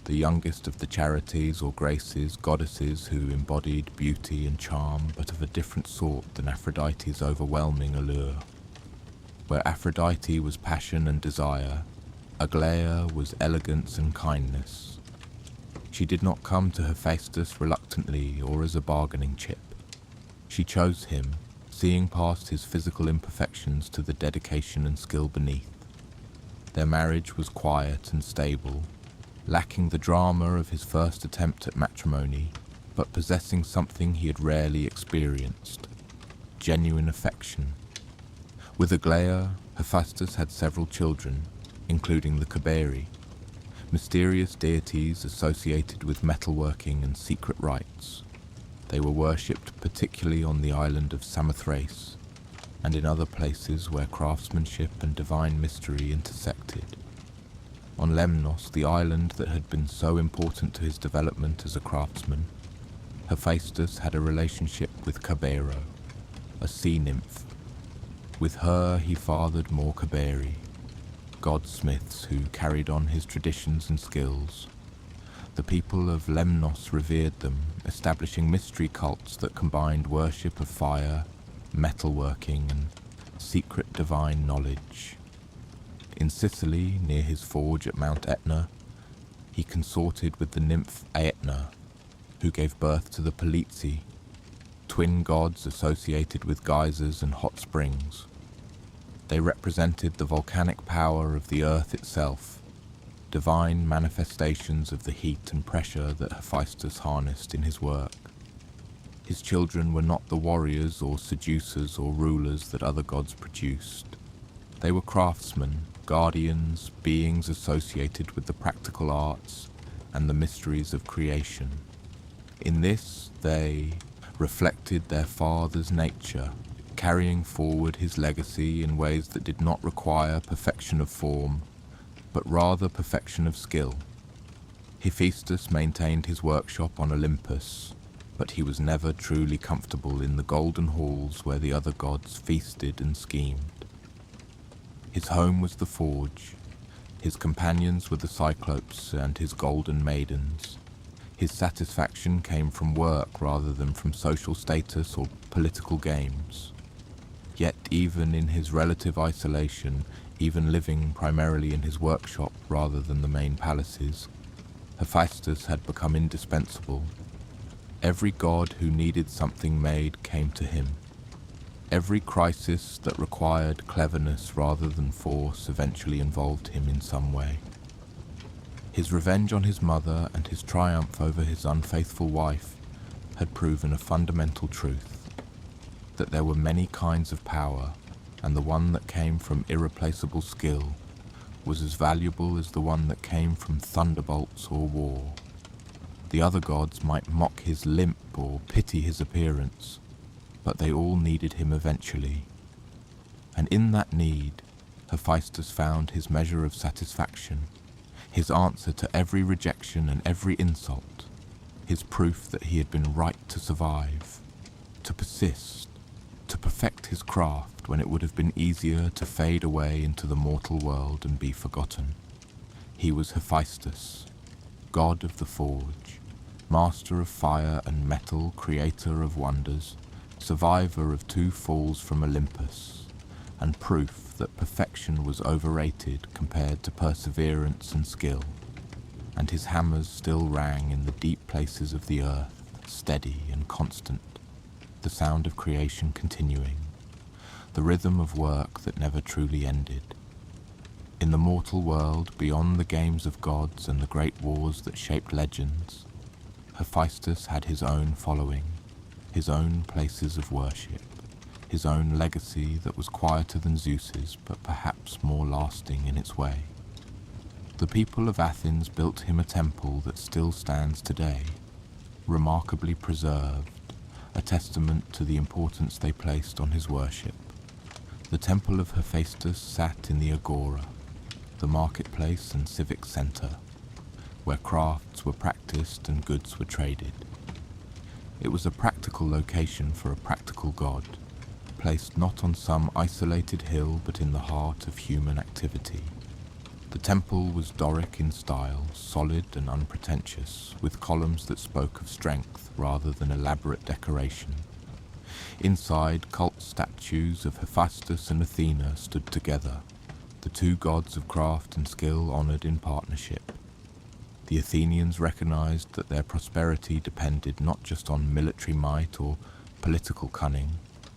the youngest of the Charities or Graces, goddesses who embodied beauty and charm, but of a different sort than Aphrodite's overwhelming allure. Where Aphrodite was passion and desire, Aglaia was elegance and kindness. She did not come to Hephaestus reluctantly or as a bargaining chip. She chose him, seeing past his physical imperfections to the dedication and skill beneath. Their marriage was quiet and stable, lacking the drama of his first attempt at matrimony, but possessing something he had rarely experienced: genuine affection. With Aglaia, Hephaestus had several children, including the Caberi, mysterious deities associated with metalworking and secret rites. They were worshipped particularly on the island of Samothrace, and in other places where craftsmanship and divine mystery intersected. On Lemnos, the island that had been so important to his development as a craftsman, Hephaestus had a relationship with Cabero, a sea nymph. With her he fathered more Caberi, godsmiths who carried on his traditions and skills. The people of Lemnos revered them, establishing mystery cults that combined worship of fire, metalworking, and secret divine knowledge. In Sicily, near his forge at Mount Etna, he consorted with the nymph Aetna, who gave birth to the Polizzi, twin gods associated with geysers and hot springs. They represented the volcanic power of the earth itself, divine manifestations of the heat and pressure that Hephaestus harnessed in his work. His children were not the warriors or seducers or rulers that other gods produced. They were craftsmen, guardians, beings associated with the practical arts and the mysteries of creation. In this, they reflected their father's nature, carrying forward his legacy in ways that did not require perfection of form, but rather perfection of skill. Hephaestus maintained his workshop on Olympus, but he was never truly comfortable in the golden halls where the other gods feasted and schemed. His home was the forge, his companions were the Cyclopes and his golden maidens. His satisfaction came from work rather than from social status or political games. Yet even in his relative isolation, even living primarily in his workshop rather than the main palaces, Hephaestus had become indispensable. Every god who needed something made came to him. Every crisis that required cleverness rather than force eventually involved him in some way. His revenge on his mother and his triumph over his unfaithful wife had proven a fundamental truth, that there were many kinds of power, and the one that came from irreplaceable skill was as valuable as the one that came from thunderbolts or war. The other gods might mock his limp or pity his appearance, but they all needed him eventually. And in that need, Hephaestus found his measure of satisfaction, his answer to every rejection and every insult, his proof that he had been right to survive, to persist, to perfect his craft when it would have been easier to fade away into the mortal world and be forgotten. He was Hephaestus, god of the forge, master of fire and metal, creator of wonders, survivor of 2 falls from Olympus, and proof that perfection was overrated compared to perseverance and skill, and his hammers still rang in the deep places of the earth, steady and constant, the sound of creation continuing, the rhythm of work that never truly ended. In the mortal world, beyond the games of gods and the great wars that shaped legends, Hephaestus had his own following, his own places of worship, his own legacy that was quieter than Zeus's, but perhaps more lasting in its way. The people of Athens built him a temple that still stands today, remarkably preserved, a testament to the importance they placed on his worship. The temple of Hephaestus sat in the agora, the marketplace and civic center, where crafts were practiced and goods were traded. It was a practical location for a practical god, placed not on some isolated hill but in the heart of human activity. The temple was Doric in style, solid and unpretentious, with columns that spoke of strength rather than elaborate decoration. Inside, cult statues of Hephaestus and Athena stood together, the two gods of craft and skill honoured in partnership. The Athenians recognized that their prosperity depended not just on military might or political cunning,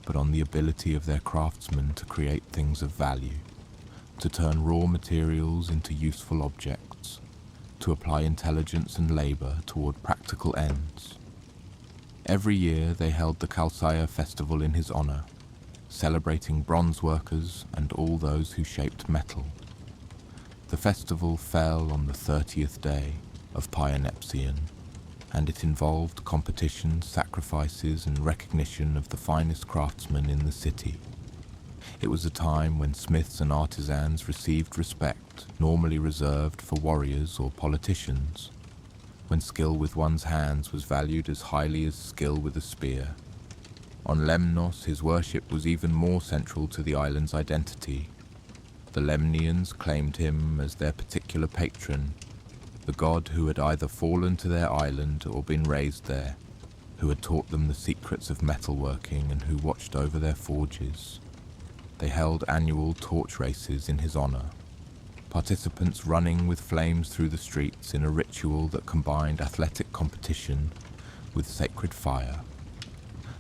but on the ability of their craftsmen to create things of value, to turn raw materials into useful objects, to apply intelligence and labor toward practical ends. Every year they held the Chalcea festival in his honor, celebrating bronze workers and all those who shaped metal. The festival fell on the 30th day of Pyonepsion, and it involved competitions, sacrifices, and recognition of the finest craftsmen in the city. It was a time when smiths and artisans received respect normally reserved for warriors or politicians, when skill with one's hands was valued as highly as skill with a spear. On Lemnos, his worship was even more central to the island's identity. The Lemnians claimed him as their particular patron, the god who had either fallen to their island or been raised there, who had taught them the secrets of metalworking and who watched over their forges. They held annual torch races in his honor, participants running with flames through the streets in a ritual that combined athletic competition with sacred fire.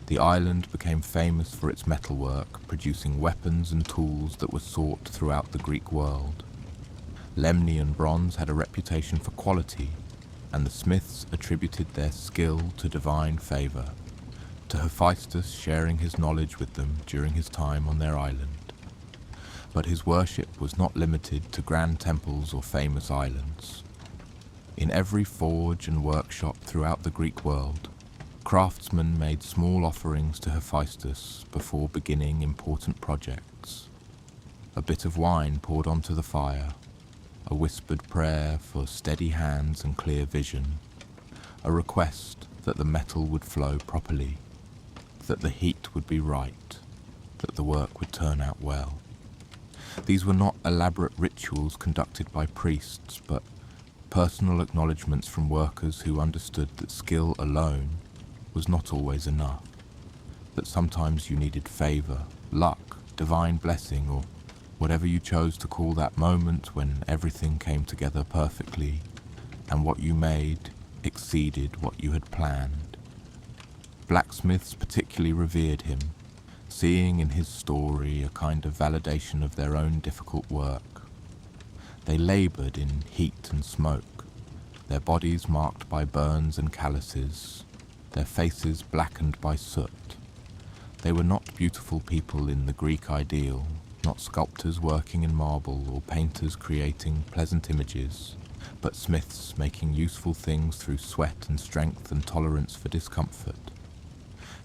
The island became famous for its metalwork, producing weapons and tools that were sought throughout the Greek world. Lemnian bronze had a reputation for quality, and the smiths attributed their skill to divine favor, to Hephaestus sharing his knowledge with them during his time on their island. But his worship was not limited to grand temples or famous islands. In every forge and workshop throughout the Greek world, craftsmen made small offerings to Hephaestus before beginning important projects. A bit of wine poured onto the fire, a whispered prayer for steady hands and clear vision, a request that the metal would flow properly, that the heat would be right, that the work would turn out well. These were not elaborate rituals conducted by priests, but personal acknowledgements from workers who understood that skill alone was not always enough, that sometimes you needed favor, luck, divine blessing, or whatever you chose to call that moment when everything came together perfectly and what you made exceeded what you had planned. Blacksmiths particularly revered him, seeing in his story a kind of validation of their own difficult work. They labored in heat and smoke, their bodies marked by burns and calluses, their faces blackened by soot. They were not beautiful people in the Greek ideal, not sculptors working in marble or painters creating pleasant images, but smiths making useful things through sweat and strength and tolerance for discomfort.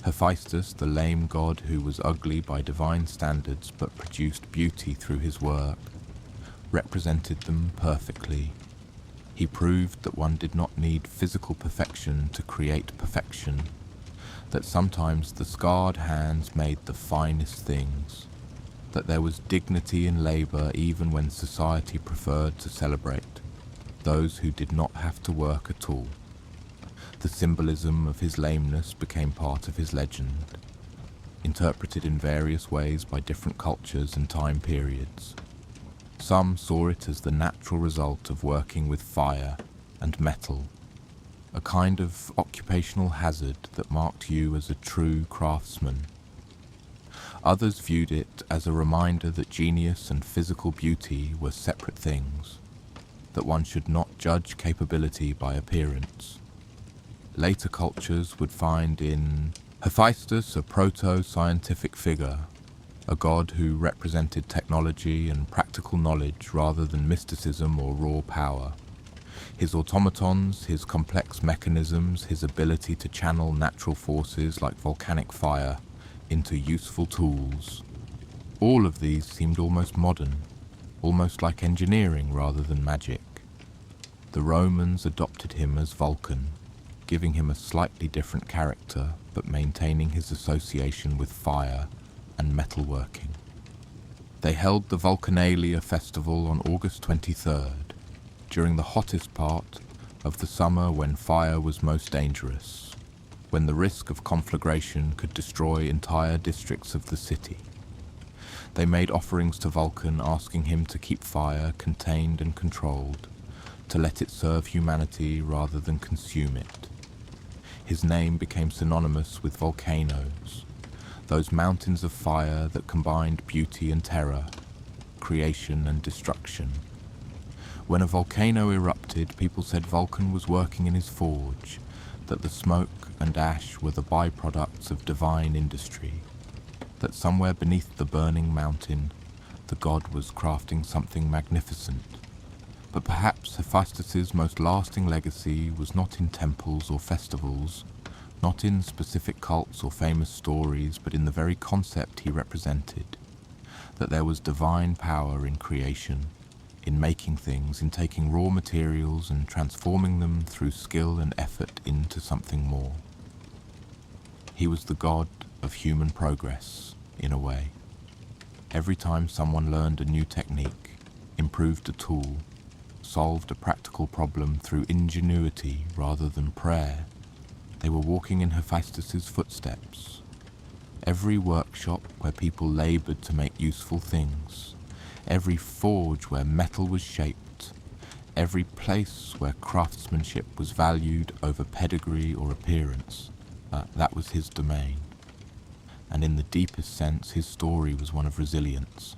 Hephaestus, the lame god who was ugly by divine standards but produced beauty through his work, represented them perfectly. He proved that one did not need physical perfection to create perfection, that sometimes the scarred hands made the finest things, that there was dignity in labor even when society preferred to celebrate those who did not have to work at all. The symbolism of his lameness became part of his legend, interpreted in various ways by different cultures and time periods. Some saw it as the natural result of working with fire and metal, a kind of occupational hazard that marked you as a true craftsman. Others viewed it as a reminder that genius and physical beauty were separate things, that one should not judge capability by appearance. Later cultures would find in Hephaestus a proto-scientific figure, a god who represented technology and practical knowledge rather than mysticism or raw power. His automatons, his complex mechanisms, his ability to channel natural forces like volcanic fire into useful tools. All of these seemed almost modern, almost like engineering rather than magic. The Romans adopted him as Vulcan, giving him a slightly different character but maintaining his association with fire and metalworking. They held the Vulcanalia festival on August 23rd, during the hottest part of the summer when fire was most dangerous, when the risk of conflagration could destroy entire districts of the city. They made offerings to Vulcan asking him to keep fire contained and controlled, to let it serve humanity rather than consume it. His name became synonymous with volcanoes, those mountains of fire that combined beauty and terror, creation and destruction. When a volcano erupted, people said Vulcan was working in his forge, that the smoke and ash were the byproducts of divine industry, that somewhere beneath the burning mountain, the god was crafting something magnificent. But perhaps Hephaestus' most lasting legacy was not in temples or festivals, not in specific cults or famous stories, but in the very concept he represented, that there was divine power in creation, in making things, in taking raw materials and transforming them through skill and effort into something more. He was the god of human progress, in a way. Every time someone learned a new technique, improved a tool, solved a practical problem through ingenuity rather than prayer, they were walking in Hephaestus' footsteps. Every workshop where people labored to make useful things, every forge where metal was shaped, every place where craftsmanship was valued over pedigree or appearance, that was his domain. And in the deepest sense, his story was one of resilience.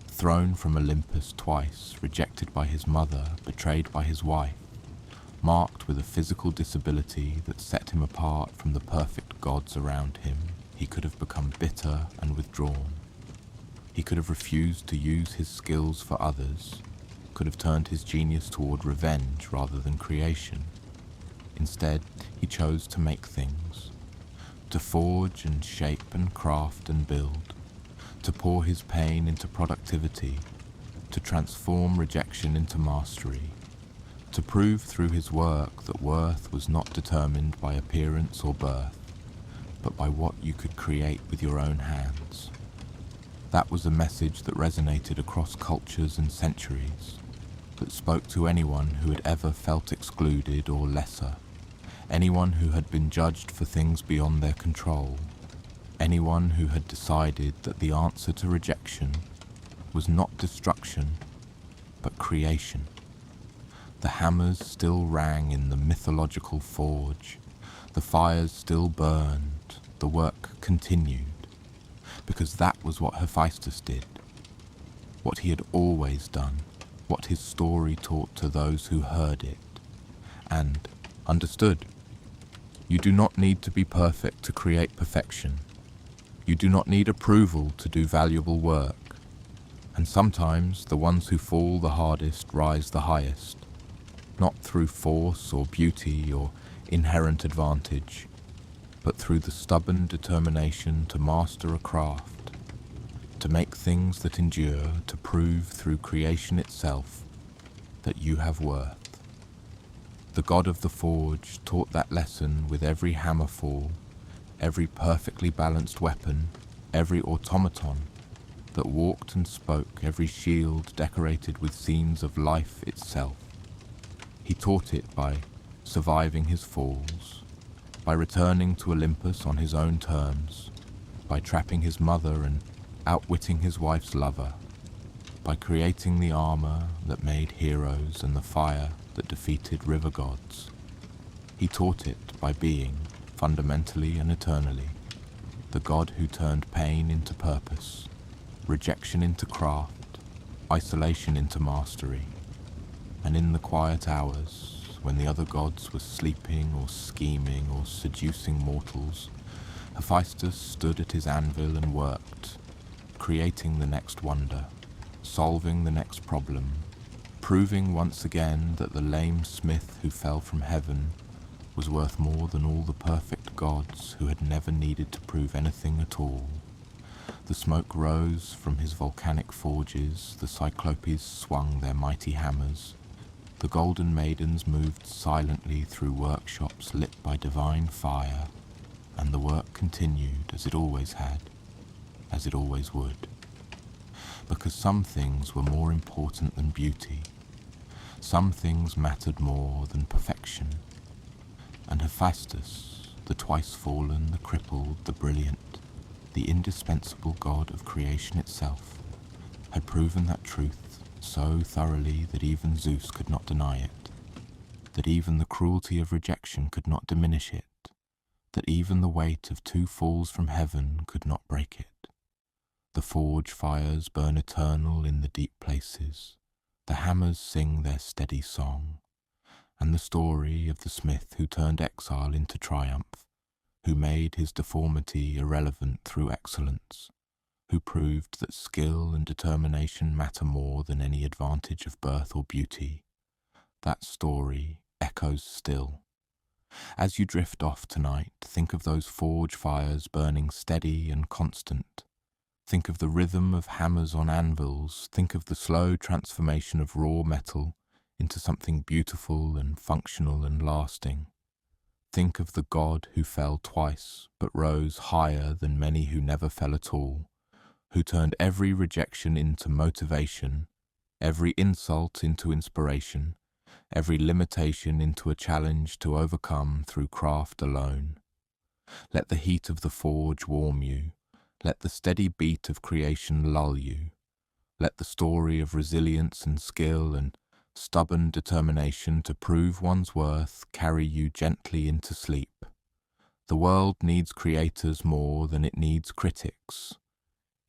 Thrown from Olympus twice, rejected by his mother, betrayed by his wife, marked with a physical disability that set him apart from the perfect gods around him, he could have become bitter and withdrawn. He could have refused to use his skills for others, could have turned his genius toward revenge rather than creation. Instead, he chose to make things, to forge and shape and craft and build, to pour his pain into productivity, to transform rejection into mastery, to prove through his work that worth was not determined by appearance or birth, but by what you could create with your own hands. That was a message that resonated across cultures and centuries, that spoke to anyone who had ever felt excluded or lesser, anyone who had been judged for things beyond their control, anyone who had decided that the answer to rejection was not destruction, but creation. The hammers still rang in the mythological forge, the fires still burned, the work continued, because that was what Hephaestus did, what he had always done, what his story taught to those who heard it, and understood. You do not need to be perfect to create perfection. You do not need approval to do valuable work, and sometimes the ones who fall the hardest rise the highest, not through force or beauty or inherent advantage, but through the stubborn determination to master a craft, to make things that endure, to prove through creation itself that you have worth. The god of the forge taught that lesson with every hammer fall, every perfectly balanced weapon, every automaton that walked and spoke, every shield decorated with scenes of life itself. He taught it by surviving his falls, by returning to Olympus on his own terms, by trapping his mother and outwitting his wife's lover, by creating the armor that made heroes and the fire that defeated river gods. He taught it by being, fundamentally and eternally, the god who turned pain into purpose, rejection into craft, isolation into mastery. And in the quiet hours, when the other gods were sleeping or scheming or seducing mortals, Hephaestus stood at his anvil and worked, creating the next wonder, solving the next problem, proving once again that the lame smith who fell from heaven was worth more than all the perfect gods who had never needed to prove anything at all. The smoke rose from his volcanic forges, the Cyclopes swung their mighty hammers, the golden maidens moved silently through workshops lit by divine fire, and the work continued as it always had, as it always would. because some things were more important than beauty. Some things mattered more than perfection. And Hephaestus, the twice fallen, the crippled, the brilliant, the indispensable god of creation itself, had proven that truth so thoroughly that even Zeus could not deny it, that even the cruelty of rejection could not diminish it, that even the weight of 2 falls from heaven could not break it. The forge fires burn eternal in the deep places, the hammers sing their steady song, and the story of the smith who turned exile into triumph, who made his deformity irrelevant through excellence, who proved that skill and determination matter more than any advantage of birth or beauty, that story echoes still. As you drift off tonight, think of those forge fires burning steady and constant. Think of the rhythm of hammers on anvils. Think of the slow transformation of raw metal into something beautiful and functional and lasting. Think of the God who fell twice but rose higher than many who never fell at all, who turned every rejection into motivation, every insult into inspiration, every limitation into a challenge to overcome through craft alone. Let the heat of the forge warm you. Let the steady beat of creation lull you. Let the story of resilience and skill and stubborn determination to prove one's worth carry you gently into sleep. The world needs creators more than it needs critics.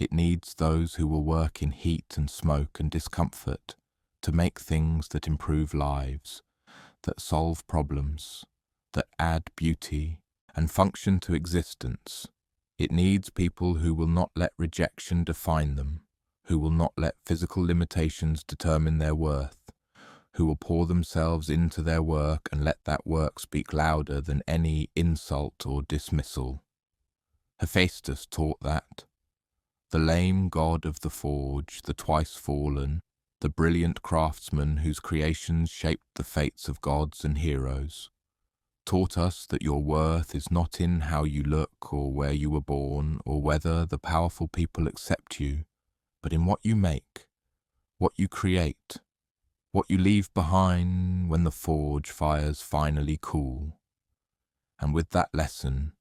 It needs those who will work in heat and smoke and discomfort to make things that improve lives, that solve problems, that add beauty and function to existence. It needs people who will not let rejection define them, who will not let physical limitations determine their worth, who will pour themselves into their work and let that work speak louder than any insult or dismissal. Hephaestus taught that. The lame god of the forge, the twice fallen, the brilliant craftsman whose creations shaped the fates of gods and heroes, taught us that your worth is not in how you look or where you were born or whether the powerful people accept you, but in what you make, what you create, what you leave behind when the forge fires finally cool. And with that lesson,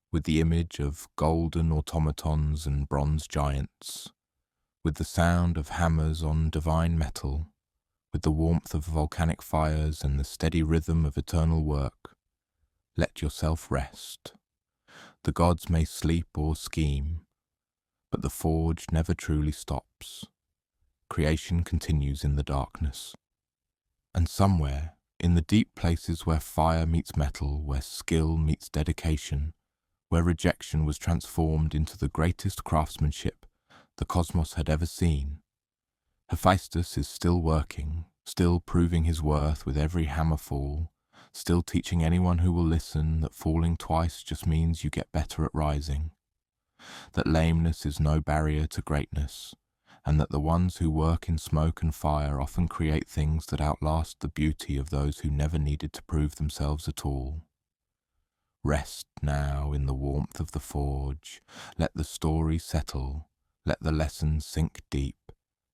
with the image of golden automatons and bronze giants, with the sound of hammers on divine metal, with the warmth of volcanic fires and the steady rhythm of eternal work, let yourself rest. The gods may sleep or scheme, but the forge never truly stops. Creation continues in the darkness. And somewhere, in the deep places where fire meets metal, where skill meets dedication, where rejection was transformed into the greatest craftsmanship the cosmos had ever seen, Hephaestus is still working, still proving his worth with every hammer fall, still teaching anyone who will listen that falling twice just means you get better at rising, that lameness is no barrier to greatness, and that the ones who work in smoke and fire often create things that outlast the beauty of those who never needed to prove themselves at all. Rest now in the warmth of the forge, let the story settle, let the lessons sink deep,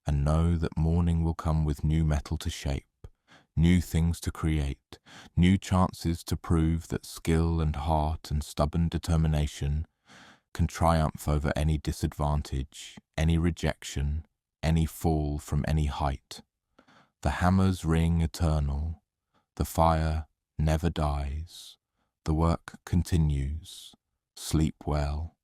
and know that morning will come with new metal to shape, new things to create, new chances to prove that skill and heart and stubborn determination can triumph over any disadvantage, any rejection, any fall from any height. The hammers ring eternal, the fire never dies, the work continues. Sleep well.